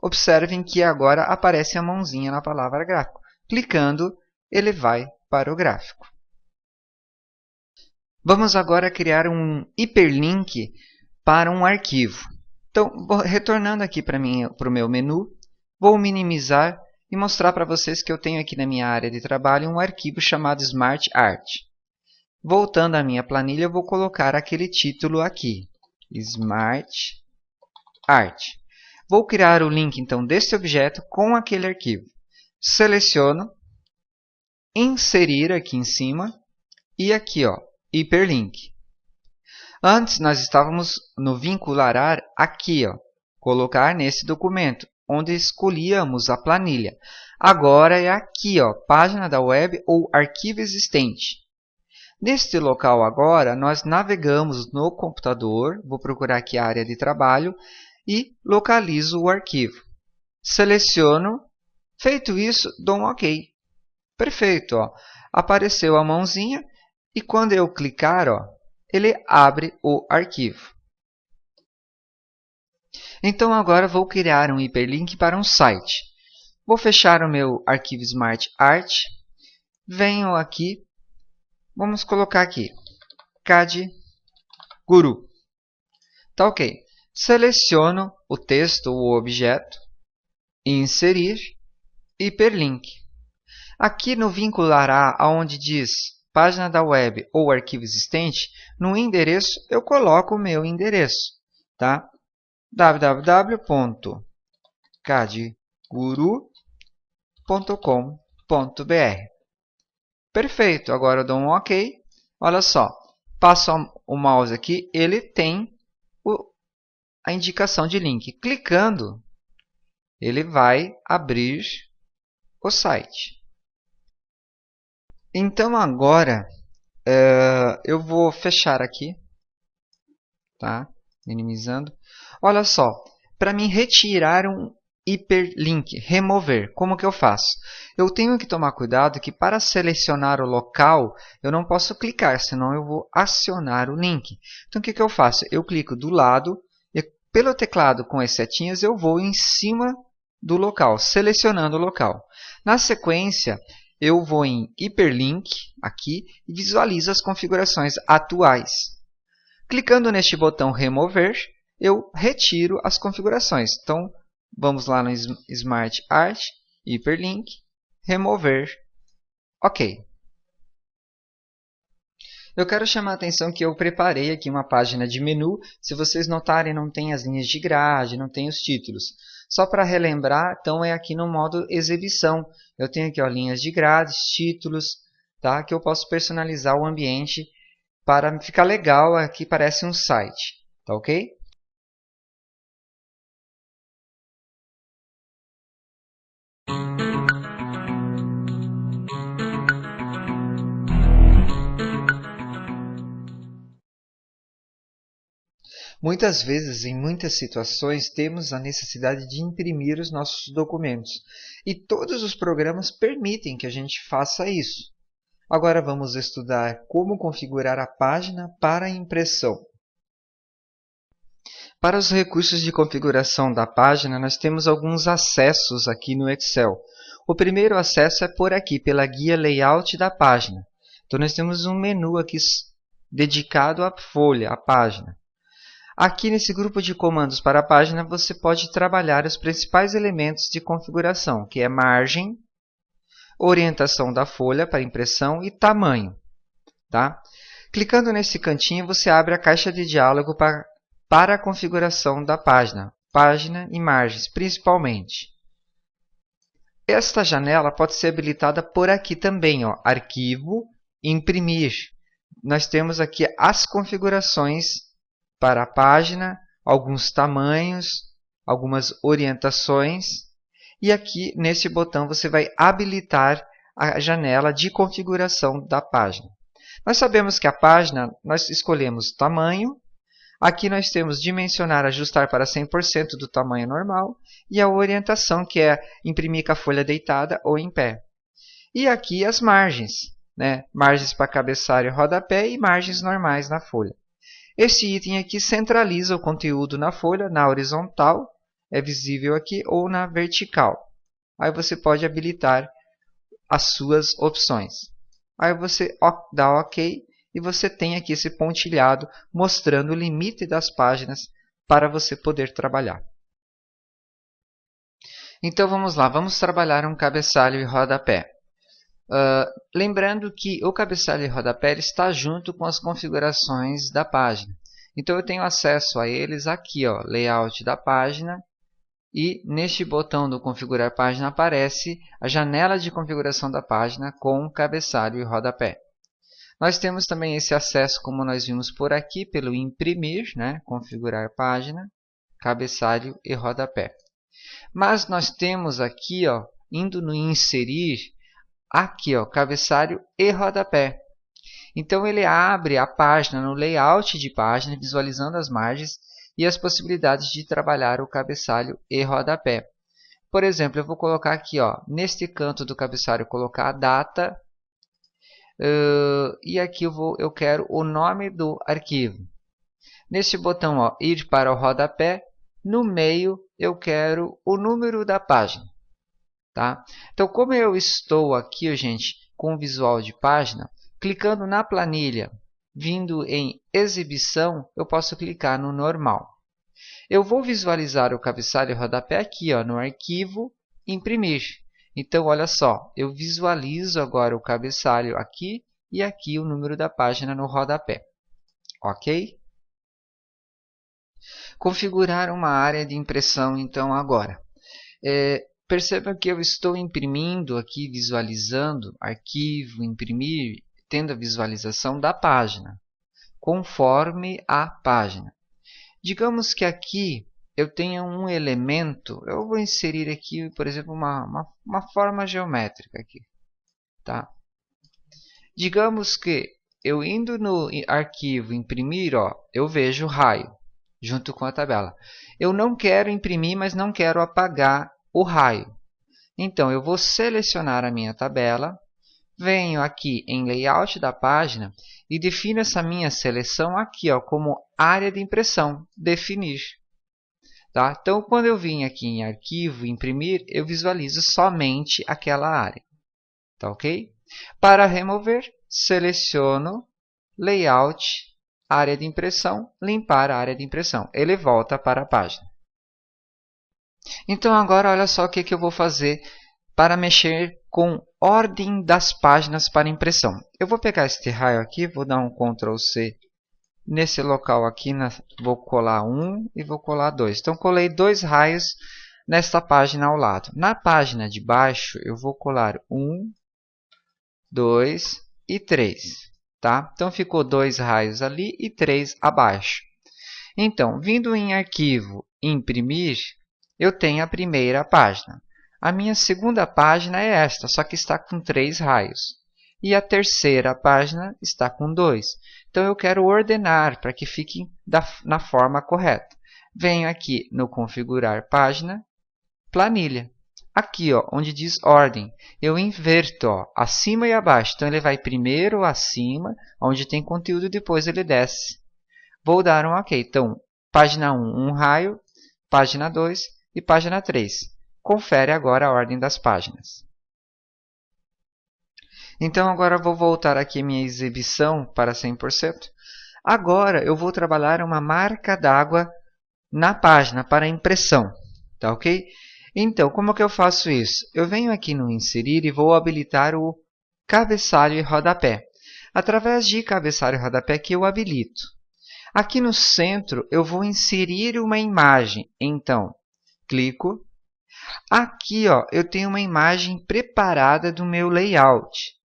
Observem que agora aparece a mãozinha na palavra gráfico. Clicando, ele vai para o gráfico. Vamos agora criar um hiperlink para um arquivo. Então, retornando aqui para o meu menu, vou minimizar e mostrar para vocês que eu tenho aqui na minha área de trabalho um arquivo chamado Smart Art. Voltando à minha planilha, eu vou colocar aquele título aqui, Smart Art. Vou criar o link, então, desse objeto com aquele arquivo. Seleciono, inserir aqui em cima e aqui, ó, hiperlink. Antes, nós estávamos no vincular aqui, ó, colocar nesse documento, onde escolhíamos a planilha. Agora é aqui, ó, página da web ou arquivo existente. Neste local agora, nós navegamos no computador, vou procurar aqui a área de trabalho e localizo o arquivo. Seleciono, feito isso, dou um OK. Perfeito, ó. Apareceu a mãozinha e quando eu clicar, ó, ele abre o arquivo. Então agora vou criar um hiperlink para um site. Vou fechar o meu arquivo Smart Art, venho aqui, vamos colocar aqui, CAD Guru. Tá ok. Seleciono o texto, o objeto, inserir, hiperlink. Aqui no vincular aonde diz página da web ou arquivo existente, no endereço eu coloco o meu endereço, tá? www.cadguru.com.br. Perfeito, agora eu dou um OK. Olha só, passo o mouse aqui, ele tem a indicação de link. Clicando, ele vai abrir o site. Então agora eu vou fechar aqui, tá? Minimizando. Olha só, para mim retirar um hiperlink, remover. Como que eu faço? Eu tenho que tomar cuidado que para selecionar o local, eu não posso clicar, senão eu vou acionar o link. Então o que eu faço? Eu clico do lado e pelo teclado com as setinhas eu vou em cima do local, selecionando o local. Na sequência, eu vou em hiperlink aqui e visualizo as configurações atuais. Clicando neste botão remover, eu retiro as configurações. Então, vamos lá no Smart Art, hiperlink, remover, ok. Eu quero chamar a atenção que eu preparei aqui uma página de menu. Se vocês notarem, não tem as linhas de grade, não tem os títulos. Só para relembrar, então é aqui no modo exibição. Eu tenho aqui ó, linhas de grades, títulos, tá? Que eu posso personalizar o ambiente para ficar legal. Aqui parece um site, tá ok? Muitas vezes, em muitas situações, temos a necessidade de imprimir os nossos documentos. E todos os programas permitem que a gente faça isso. Agora vamos estudar como configurar a página para impressão. Para os recursos de configuração da página, nós temos alguns acessos aqui no Excel. O primeiro acesso é por aqui, pela guia Layout da página. Então, nós temos um menu aqui dedicado à folha, à página. Aqui nesse grupo de comandos para a página, você pode trabalhar os principais elementos de configuração, que é margem, orientação da folha para impressão e tamanho. Tá? Clicando nesse cantinho, você abre a caixa de diálogo para a configuração da página e margens, principalmente. Esta janela pode ser habilitada por aqui também, ó, Arquivo, Imprimir. Nós temos aqui as configurações para a página, alguns tamanhos, algumas orientações. E aqui, nesse botão, você vai habilitar a janela de configuração da página. Nós sabemos que a página, nós escolhemos tamanho. Aqui nós temos dimensionar, ajustar para 100% do tamanho normal. E a orientação, que é imprimir com a folha deitada ou em pé. E aqui as margens, né? Margens para cabeçalho e rodapé e margens normais na folha. Este item aqui centraliza o conteúdo na folha, na horizontal, é visível aqui, ou na vertical. Aí você pode habilitar as suas opções. Aí você dá OK e você tem aqui esse pontilhado mostrando o limite das páginas para você poder trabalhar. Então vamos lá, vamos trabalhar um cabeçalho e rodapé. Lembrando que o cabeçalho e rodapé está junto com as configurações da página. Então eu tenho acesso a eles aqui, ó, Layout da página. E neste botão do Configurar Página aparece a janela de configuração da página com cabeçalho e rodapé. Nós temos também esse acesso, como nós vimos por aqui, pelo Imprimir, né? Configurar Página, cabeçalho e rodapé. Mas nós temos aqui, ó, indo no Inserir, aqui, ó, cabeçalho e rodapé. Então ele abre a página no layout de página, visualizando as margens e as possibilidades de trabalhar o cabeçalho e rodapé. Por exemplo, eu vou colocar aqui, ó, neste canto do cabeçalho, colocar a data. E aqui eu quero o nome do arquivo. Neste botão, ó, ir para o rodapé, no meio eu quero o número da página. Tá? Então, como eu estou aqui, gente, com o visual de página, clicando na planilha, vindo em exibição, eu posso clicar no normal. Eu vou visualizar o cabeçalho e rodapé aqui, ó, no arquivo, imprimir. Então, olha só, eu visualizo agora o cabeçalho aqui e aqui o número da página no rodapé. Ok? Configurar uma área de impressão, então, agora. Percebam que eu estou imprimindo aqui, visualizando, arquivo, imprimir, tendo a visualização da página, conforme a página. Digamos que aqui eu tenha um elemento, eu vou inserir aqui, por exemplo, uma forma geométrica aqui. Tá? Digamos que eu indo no arquivo imprimir, ó, eu vejo raio, junto com a tabela. Eu não quero imprimir, mas não quero apagar o raio. Então, eu vou selecionar a minha tabela, venho aqui em Layout da página e defino essa minha seleção aqui ó, como área de impressão, definir. Tá? Então, quando eu vim aqui em Arquivo, Imprimir, eu visualizo somente aquela área. Tá ok? Para remover, seleciono Layout, área de impressão, limpar a área de impressão. Ele volta para a página. Então, agora olha só o que eu vou fazer para mexer com ordem das páginas para impressão. Eu vou pegar este raio aqui, vou dar um Ctrl C nesse local aqui, vou colar um e vou colar dois. Então, colei dois raios nesta página ao lado. Na página de baixo, eu vou colar um, 2 e 3. Tá? Então, ficou dois raios ali e três abaixo. Então, vindo em Arquivo, Imprimir, eu tenho a primeira página. A minha segunda página é esta, só que está com 3 raios. E a terceira página está com 2. Então, eu quero ordenar para que fique na forma correta. Venho aqui no Configurar Página, Planilha. Aqui, ó, onde diz Ordem, eu inverto ó, acima e abaixo. Então, ele vai primeiro acima, onde tem conteúdo, e depois ele desce. Vou dar um OK. Então, página 1, um raio, página 2 e página 3. Confere agora a ordem das páginas. Então, agora vou voltar aqui minha exibição para 100%. Agora, eu vou trabalhar uma marca d'água na página para impressão. Tá ok? Então, como que eu faço isso? Eu venho aqui no Inserir e vou habilitar o cabeçalho e rodapé. Através de cabeçalho e rodapé que eu habilito. Aqui no centro, eu vou inserir uma imagem. Então, clico. Aqui ó, eu tenho uma imagem preparada do meu layout.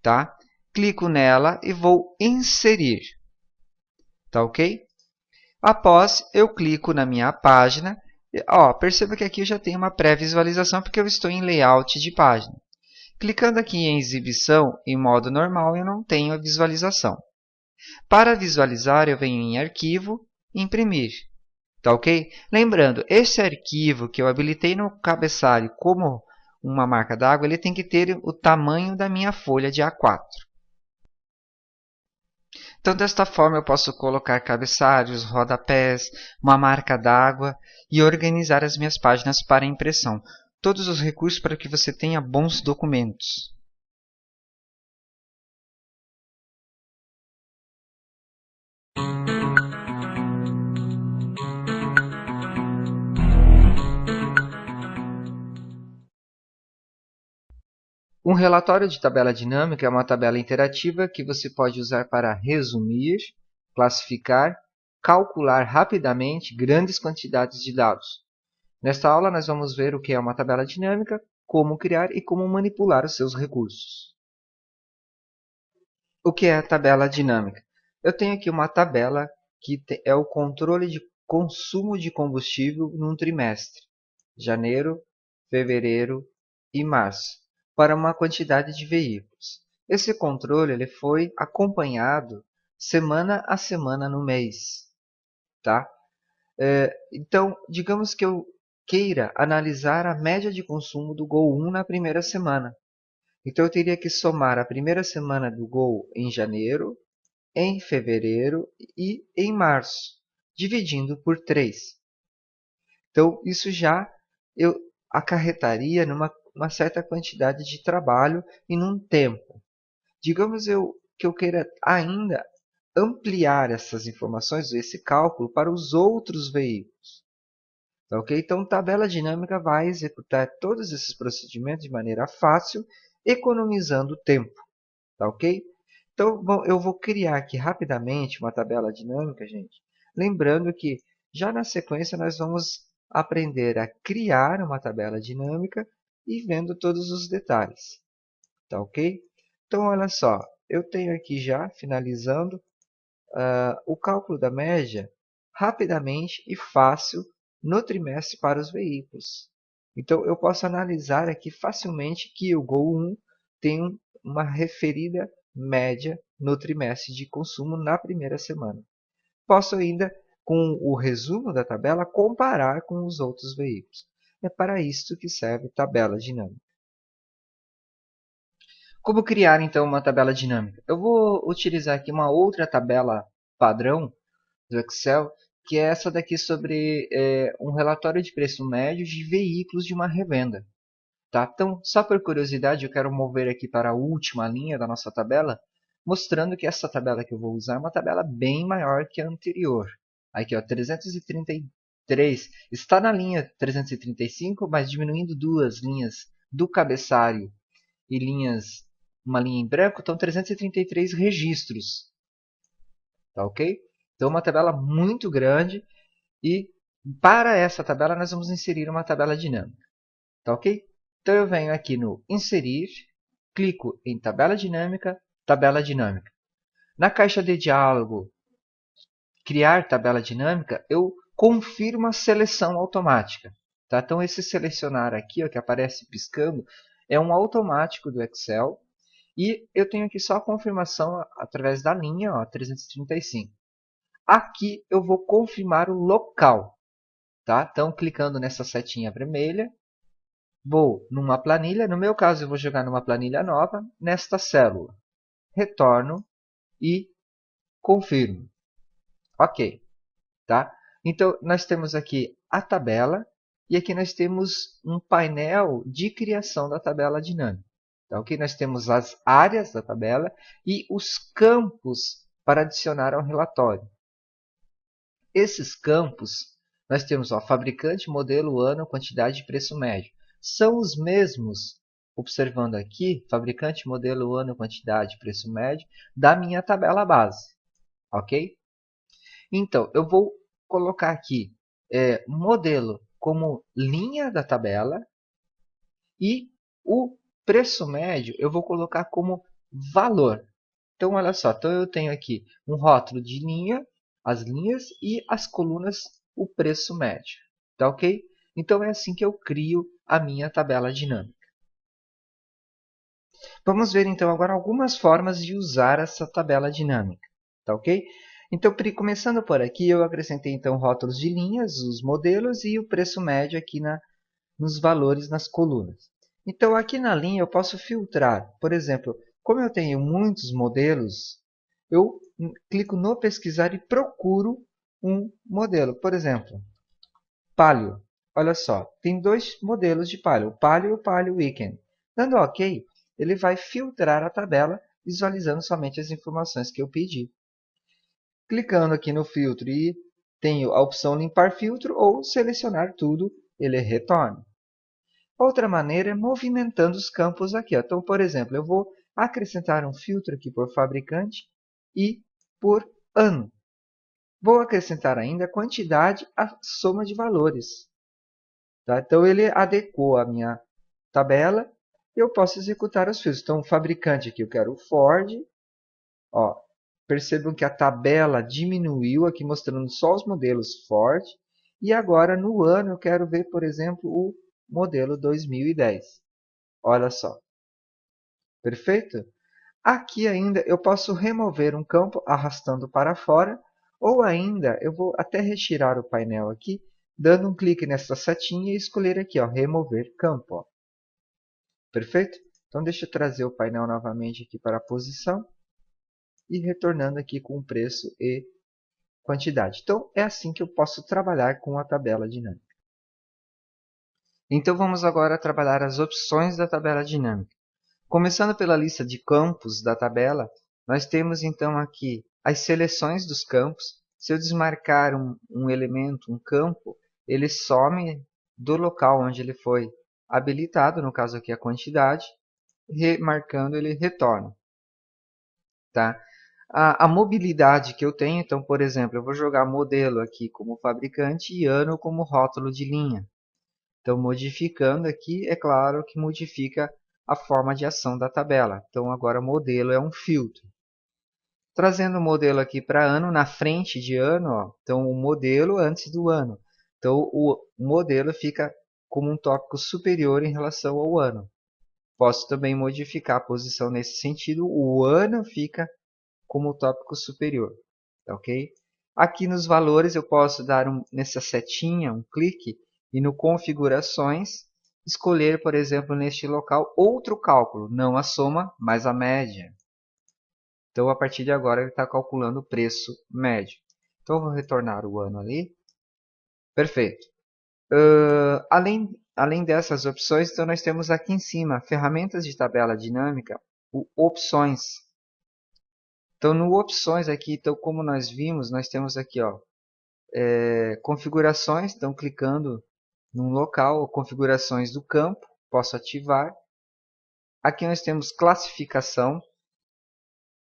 Tá? Clico nela e vou inserir. Tá ok? Após, eu clico na minha página. Ó, perceba que aqui eu já tenho uma pré-visualização porque eu estou em layout de página. Clicando aqui em exibição, em modo normal, eu não tenho a visualização. Para visualizar, eu venho em Arquivo, Imprimir. Tá ok? Lembrando, esse arquivo que eu habilitei no cabeçalho como uma marca d'água, ele tem que ter o tamanho da minha folha de A4. Então, desta forma, eu posso colocar cabeçalhos, rodapés, uma marca d'água e organizar as minhas páginas para impressão. Todos os recursos para que você tenha bons documentos. Um relatório de tabela dinâmica é uma tabela interativa que você pode usar para resumir, classificar, calcular rapidamente grandes quantidades de dados. Nesta aula, nós vamos ver o que é uma tabela dinâmica, como criar e como manipular os seus recursos. O que é a tabela dinâmica? Eu tenho aqui uma tabela que é o controle de consumo de combustível num trimestre, janeiro, fevereiro e março, para uma quantidade de veículos. Esse controle ele foi acompanhado semana a semana no mês. Tá? Então, digamos que eu queira analisar a média de consumo do Gol 1 na primeira semana. Então, eu teria que somar a primeira semana do Gol em janeiro, em fevereiro e em março, dividindo por 3. Então, isso já eu acarretaria numa uma certa quantidade de trabalho e num tempo. Digamos que eu queira ainda ampliar essas informações, esse cálculo, para os outros veículos. Tá ok? Então, tabela dinâmica vai executar todos esses procedimentos de maneira fácil, economizando tempo. Tá ok? Então, bom, eu vou criar aqui rapidamente uma tabela dinâmica, gente. Lembrando que já na sequência nós vamos aprender a criar uma tabela dinâmica e vendo todos os detalhes. Tá ok? Então, olha só, eu tenho aqui já, finalizando, o cálculo da média rapidamente e fácil no trimestre para os veículos. Então, eu posso analisar aqui facilmente que o Gol 1 tem uma referida média no trimestre de consumo na primeira semana. Posso ainda, com o resumo da tabela, comparar com os outros veículos. É para isto que serve tabela dinâmica. Como criar então uma tabela dinâmica? Eu vou utilizar aqui uma outra tabela padrão do Excel, que é essa daqui sobre um relatório de preço médio de veículos de uma revenda. Tá? Então, só por curiosidade, eu quero mover aqui para a última linha da nossa tabela, mostrando que essa tabela que eu vou usar é uma tabela bem maior que a anterior. Aqui, ó, 333 está na linha 335, mas diminuindo duas linhas do cabeçalho e uma linha em branco, então 333 registros. Tá ok? Então, uma tabela muito grande e para essa tabela nós vamos inserir uma tabela dinâmica. Tá ok? Então eu venho aqui no Inserir, clico em Tabela Dinâmica, Tabela Dinâmica. Na caixa de diálogo Criar Tabela Dinâmica, eu confirmo a seleção automática. Tá? Então esse selecionar aqui, ó, que aparece piscando, é um automático do Excel. E eu tenho aqui só a confirmação através da linha, ó, 335. Aqui eu vou confirmar o local. Tá? Então clicando nessa setinha vermelha, vou numa planilha, no meu caso eu vou jogar numa planilha nova, nesta célula. Retorno e confirmo. Ok. Tá? Então nós temos aqui a tabela e aqui nós temos um painel de criação da tabela dinâmica. Tá? Ok? Nós temos as áreas da tabela e os campos para adicionar ao relatório. Esses campos, nós temos ó, fabricante, modelo, ano, quantidade e preço médio. São os mesmos, observando aqui, fabricante, modelo, ano, quantidade e preço médio, da minha tabela base. Ok? Então, eu vou colocar aqui modelo como linha da tabela e o preço médio eu vou colocar como valor. Então, olha só, então eu tenho aqui um rótulo de linha, as linhas e as colunas, o preço médio. Tá ok? Então, é assim que eu crio a minha tabela dinâmica. Vamos ver, então, agora algumas formas de usar essa tabela dinâmica. Tá ok? Então, começando por aqui, eu acrescentei, então, rótulos de linhas, os modelos e o preço médio aqui nos valores nas colunas. Então, aqui na linha, eu posso filtrar. Por exemplo, como eu tenho muitos modelos, eu clico no pesquisar e procuro um modelo. Por exemplo, Palio. Olha só, tem dois modelos de Palio, o Palio e o Palio Weekend. Dando OK, ele vai filtrar a tabela, visualizando somente as informações que eu pedi. Clicando aqui no filtro e tenho a opção limpar filtro ou selecionar tudo, ele retorna. Outra maneira é movimentando os campos aqui. Ó. Então, por exemplo, eu vou acrescentar um filtro aqui por fabricante e por ano. Vou acrescentar ainda a quantidade, a soma de valores. Tá? Então, ele adequou a minha tabela e eu posso executar os filtros. Então, o fabricante aqui eu quero o Ford. Ó, percebam que a tabela diminuiu aqui, mostrando só os modelos Ford. E agora, no ano, eu quero ver, por exemplo, o modelo 2010. Olha só. Perfeito? Aqui ainda eu posso remover um campo arrastando para fora, ou ainda eu vou até retirar o painel aqui, dando um clique nessa setinha e escolher aqui, ó, remover campo. Ó. Perfeito? Então deixa eu trazer o painel novamente aqui para a posição e retornando aqui com o preço e quantidade. Então é assim que eu posso trabalhar com a tabela dinâmica. Então vamos agora trabalhar as opções da tabela dinâmica. Começando pela lista de campos da tabela, nós temos então aqui as seleções dos campos. Se eu desmarcar um elemento, um campo, ele some do local onde ele foi habilitado, no caso aqui a quantidade, remarcando ele retorna. Tá? A mobilidade que eu tenho, então, por exemplo, eu vou jogar modelo aqui como fabricante e ano como rótulo de linha. Então, modificando aqui, é claro que modifica a forma de ação da tabela. Então, agora modelo é um filtro. Trazendo o modelo aqui para ano, na frente de ano, ó, então o modelo antes do ano. Então, o modelo fica como um tópico superior em relação ao ano. Posso também modificar a posição nesse sentido. O ano fica como tópico superior. Tá ok? Aqui nos valores eu posso dar nessa setinha, um clique, e no configurações, escolher, por exemplo, neste local, outro cálculo, não a soma, mas a média. Então, a partir de agora, ele está calculando o preço médio. Então, eu vou retornar o ano ali. Perfeito. Além dessas opções, então nós temos aqui em cima, ferramentas de tabela dinâmica, o opções. Então, no opções aqui, então, como nós vimos, nós temos aqui, ó, configurações. Então, clicando num local, configurações do campo, posso ativar. Aqui nós temos classificação.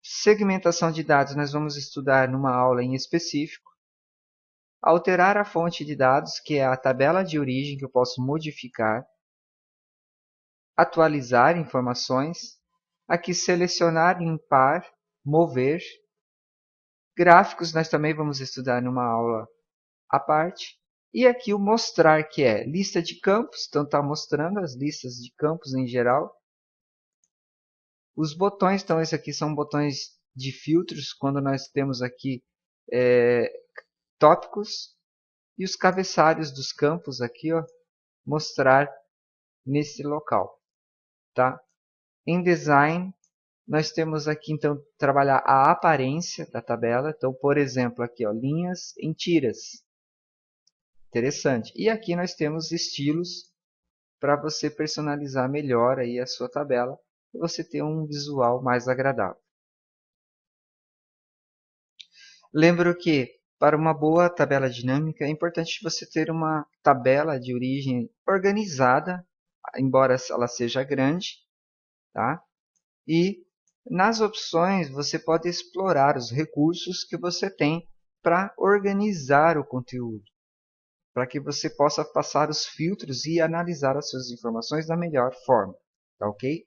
Segmentação de dados, nós vamos estudar numa aula em específico. Alterar a fonte de dados, que é a tabela de origem que eu posso modificar. Atualizar informações. Aqui selecionar, limpar, mover. Gráficos nós também vamos estudar numa aula à parte. E aqui o mostrar, que é lista de campos. Então está mostrando as listas de campos em geral. Os botões, então esses aqui são botões de filtros, quando nós temos aqui tópicos. E os cabeçalhos dos campos aqui, ó, mostrar nesse local. Tá? Em design, nós temos aqui então trabalhar a aparência da tabela. Então, por exemplo, aqui ó, linhas em tiras. Interessante. E aqui nós temos estilos para você personalizar melhor aí a sua tabela e você ter um visual mais agradável. Lembro que para uma boa tabela dinâmica é importante você ter uma tabela de origem organizada, embora ela seja grande, tá? E nas opções você pode explorar os recursos que você tem para organizar o conteúdo, para que você possa passar os filtros e analisar as suas informações da melhor forma, tá ok?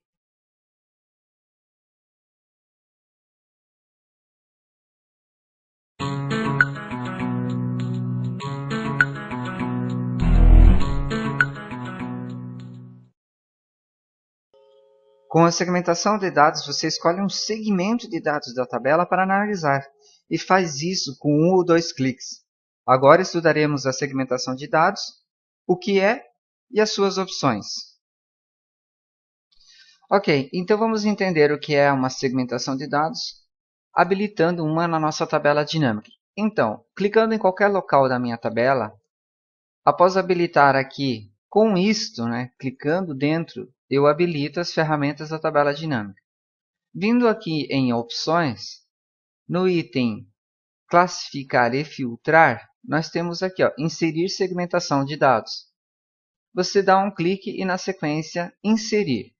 Com a segmentação de dados, você escolhe um segmento de dados da tabela para analisar e faz isso com um ou dois cliques. Agora estudaremos a segmentação de dados, o que é e as suas opções. Ok, então vamos entender o que é uma segmentação de dados, habilitando uma na nossa tabela dinâmica. Então, clicando em qualquer local da minha tabela, após habilitar aqui com isto, clicando dentro, eu habilito as ferramentas da tabela dinâmica. Vindo aqui em opções, no item classificar e filtrar, nós temos aqui ó, inserir segmentação de dados. Você dá um clique e na sequência inserir.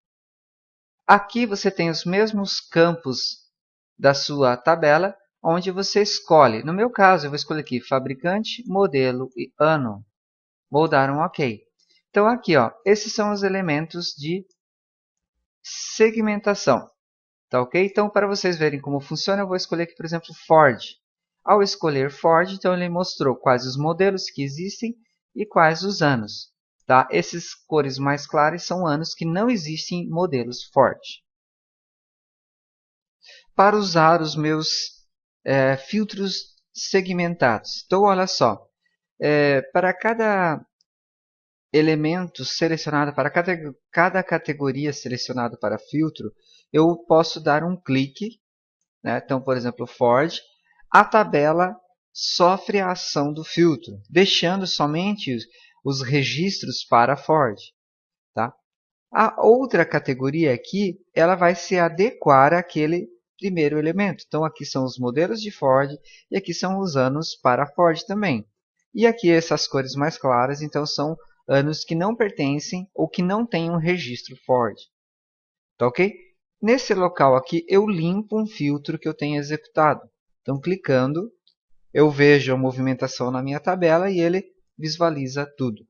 Aqui você tem os mesmos campos da sua tabela, onde você escolhe. No meu caso, eu vou escolher aqui fabricante, modelo e ano. Vou dar um OK. Então aqui, ó, esses são os elementos de segmentação. Tá ok? Então, para vocês verem como funciona, eu vou escolher aqui, por exemplo, Ford. Ao escolher Ford, então ele mostrou quais os modelos que existem e quais os anos. Tá? Esses cores mais claras são anos que não existem modelos Ford. Para usar os meus filtros segmentados. Então, olha só. Para cada elemento selecionado, para cada categoria selecionada para filtro, eu posso dar um clique. Então, por exemplo, Ford, a tabela sofre a ação do filtro, deixando somente os registros para Ford. Tá? A outra categoria aqui, ela vai se adequar àquele primeiro elemento. Então, aqui são os modelos de Ford e aqui são os anos para Ford também. E aqui essas cores mais claras, então, são anos que não pertencem ou que não têm um registro Ford. Tá ok? Nesse local aqui, eu limpo um filtro que eu tenho executado. Então, clicando, eu vejo a movimentação na minha tabela e ele visualiza tudo.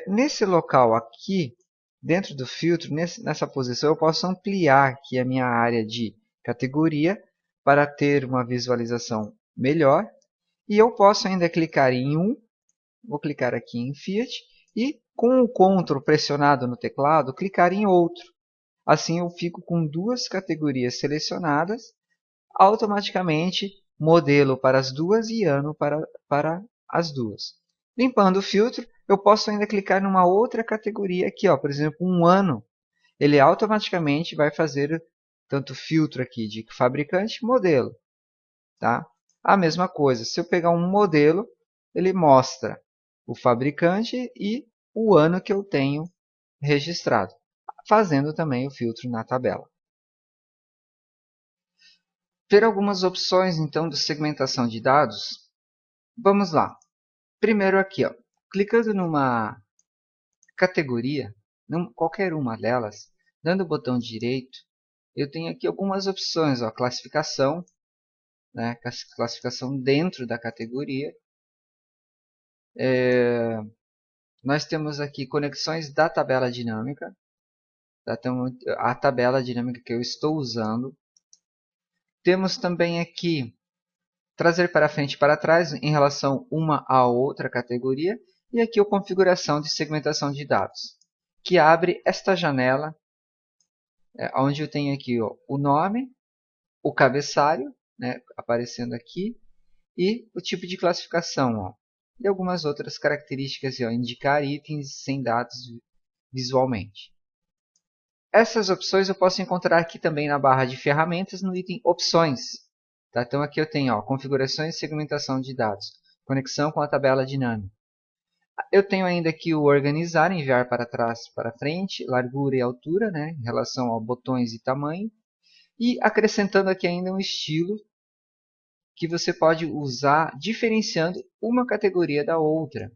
Nesse local aqui, dentro do filtro, nessa posição, eu posso ampliar aqui a minha área de categoria para ter uma visualização melhor. E eu posso ainda clicar em um, vou clicar aqui em Fiat, e com o Ctrl pressionado no teclado, clicar em outro. Assim eu fico com duas categorias selecionadas, automaticamente modelo para as duas e ano para as duas. Limpando o filtro, Eu posso ainda clicar numa outra categoria aqui, ó, por exemplo, um ano. Ele automaticamente vai fazer tanto filtro aqui de fabricante e modelo. Tá? A mesma coisa, se eu pegar um modelo, ele mostra o fabricante e o ano que eu tenho registrado, fazendo também o filtro na tabela. Ter algumas opções então de segmentação de dados. Vamos lá. Primeiro aqui, ó, clicando numa categoria, qualquer uma delas, dando o botão direito, eu tenho aqui algumas opções, ó, classificação, né, classificação dentro da categoria. Nós temos aqui conexões da tabela dinâmica, tá? Então, a tabela dinâmica que eu estou usando. Temos também aqui trazer para frente e para trás em relação uma a outra categoria. E aqui a configuração de segmentação de dados, que abre esta janela, onde eu tenho aqui ó, o nome, o cabeçalho, né, aparecendo aqui, e o tipo de classificação. Ó, e algumas outras características, ó, indicar itens sem dados visualmente. Essas opções eu posso encontrar aqui também na barra de ferramentas no item opções. Tá? Então aqui eu tenho ó, configurações e segmentação de dados, conexão com a tabela dinâmica. Eu tenho ainda aqui o organizar, enviar para trás, para frente, largura e altura, né, em relação a botões e tamanho. E acrescentando aqui ainda um estilo que você pode usar diferenciando uma categoria da outra.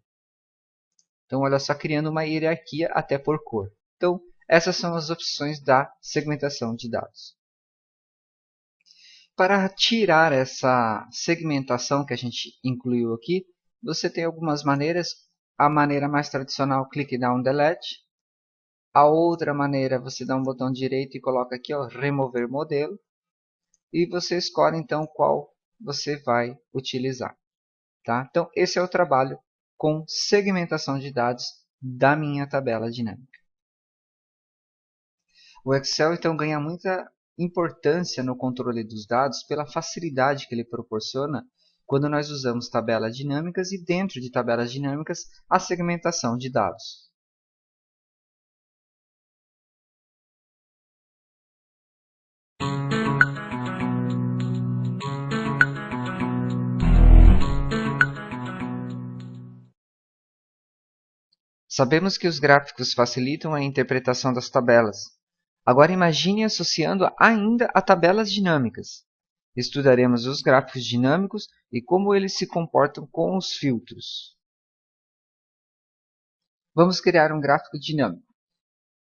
Então olha só, criando uma hierarquia até por cor. Então essas são as opções da segmentação de dados. Para tirar essa segmentação que a gente incluiu aqui, você tem algumas maneiras. A maneira mais tradicional, clique Down Delete. A outra maneira, você dá um botão direito e coloca aqui, ó, remover modelo. E você escolhe então qual você vai utilizar. Tá? Então esse é o trabalho com segmentação de dados da minha tabela dinâmica. O Excel então ganha muita importância no controle dos dados pela facilidade que ele proporciona quando nós usamos tabelas dinâmicas e dentro de tabelas dinâmicas a segmentação de dados. Sabemos que os gráficos facilitam a interpretação das tabelas. Agora imagine associando ainda a tabelas dinâmicas. Estudaremos os gráficos dinâmicos e como eles se comportam com os filtros. Vamos criar um gráfico dinâmico.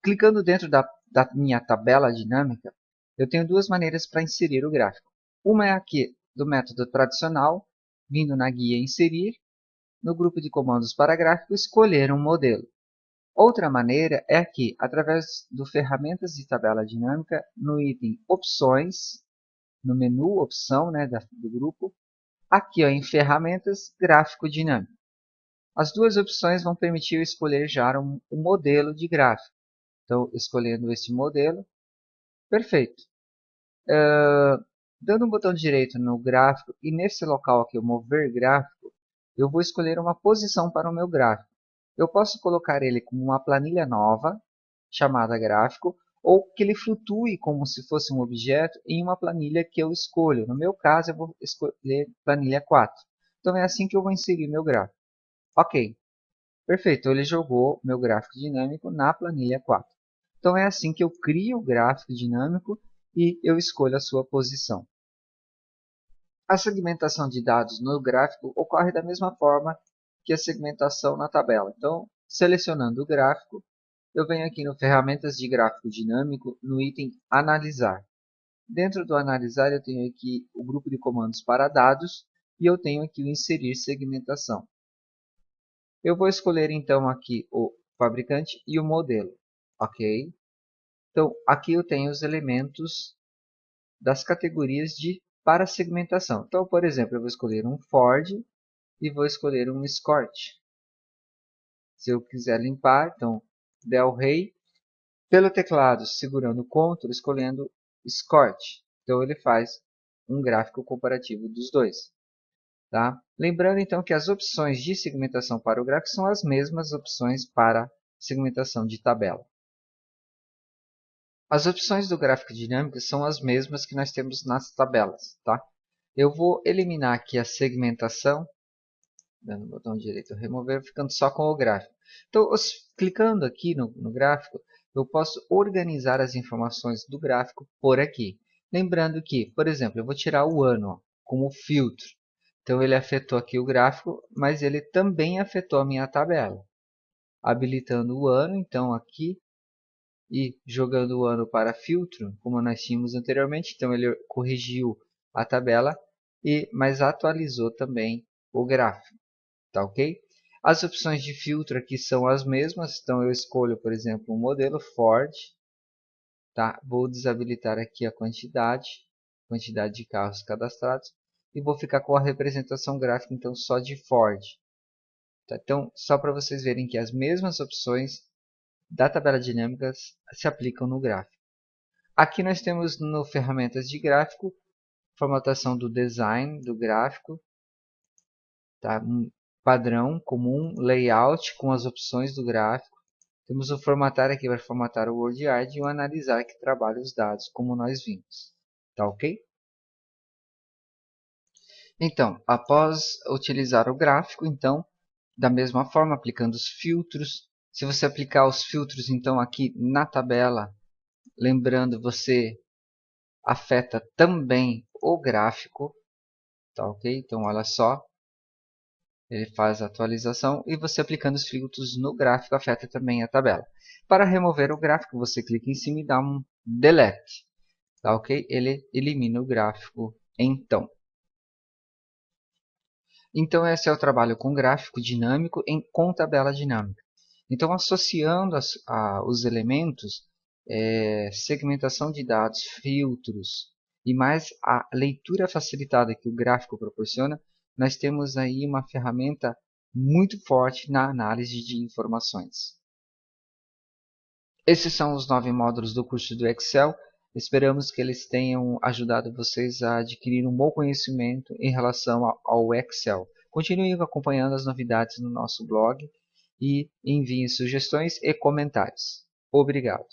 Clicando dentro da minha tabela dinâmica, eu tenho duas maneiras para inserir o gráfico. Uma é aqui do método tradicional, vindo na guia Inserir, no grupo de comandos para gráfico, escolher um modelo. Outra maneira é aqui, através do Ferramentas de Tabela Dinâmica, no item Opções, no menu Opção, né, do grupo, aqui ó, em Ferramentas, Gráfico Dinâmico. As duas opções vão permitir eu escolher já um modelo de gráfico. Então, escolhendo este modelo, perfeito. Dando um botão direito no gráfico e nesse local aqui, o Mover Gráfico, eu vou escolher uma posição para o meu gráfico. Eu posso colocar ele como uma planilha nova, chamada gráfico, ou que ele flutue como se fosse um objeto em uma planilha que eu escolho. No meu caso, eu vou escolher planilha 4. Então é assim que eu vou inserir meu gráfico. Ok, perfeito, ele jogou meu gráfico dinâmico na planilha 4. Então é assim que eu crio o gráfico dinâmico e eu escolho a sua posição. A segmentação de dados no gráfico ocorre da mesma forma que a segmentação na tabela. Então, selecionando o gráfico, eu venho aqui no Ferramentas de Gráfico Dinâmico, no item Analisar. Dentro do Analisar, eu tenho aqui o grupo de comandos para dados e eu tenho aqui o Inserir Segmentação. Eu vou escolher então aqui o fabricante e o modelo. Ok? Então, aqui eu tenho os elementos das categorias para segmentação. Então, por exemplo, eu vou escolher um Ford e vou escolher um Escort. Se eu quiser limpar, então, Del Rey, pelo teclado, segurando Ctrl, escolhendo Escort. Então, ele faz um gráfico comparativo dos dois. Tá? Lembrando então que as opções de segmentação para o gráfico são as mesmas opções para segmentação de tabela. As opções do gráfico dinâmico são as mesmas que nós temos nas tabelas. Tá? Eu vou eliminar aqui a segmentação, dando o botão direito remover, ficando só com o gráfico. Então, clicando aqui no gráfico, eu posso organizar as informações do gráfico por aqui. Lembrando que, por exemplo, eu vou tirar o ano ó, como filtro. Então, ele afetou aqui o gráfico, mas ele também afetou a minha tabela. Habilitando o ano, então aqui, e jogando o ano para filtro, como nós tínhamos anteriormente. Então, ele corrigiu a tabela, mas atualizou também o gráfico. Tá ok? As opções de filtro aqui são as mesmas. Então, eu escolho, por exemplo, um modelo Ford. Tá? Vou desabilitar aqui a quantidade de carros cadastrados. E vou ficar com a representação gráfica, então, só de Ford. Tá? Então, só para vocês verem que as mesmas opções da tabela dinâmica se aplicam no gráfico. Aqui nós temos no ferramentas de gráfico, formatação do design do gráfico, tá? Um padrão comum, layout com as opções do gráfico. Temos o formatar aqui para formatar o WordArt e o analisar que trabalha os dados, como nós vimos. Tá ok? Então, após utilizar o gráfico, então, da mesma forma, aplicando os filtros. Se você aplicar os filtros, então, aqui na tabela, lembrando, você afeta também o gráfico. Tá ok? Então, olha só. Ele faz a atualização e você aplicando os filtros no gráfico afeta também a tabela. Para remover o gráfico, você clica em cima e dá um delete. Tá ok? Ele elimina o gráfico então. Então esse é o trabalho com gráfico dinâmico com tabela dinâmica. Então associando os elementos, segmentação de dados, filtros e mais a leitura facilitada que o gráfico proporciona, nós temos aí uma ferramenta muito forte na análise de informações. Esses são os 9 módulos do curso do Excel. Esperamos que eles tenham ajudado vocês a adquirir um bom conhecimento em relação ao Excel. Continuem acompanhando as novidades no nosso blog e enviem sugestões e comentários. Obrigado.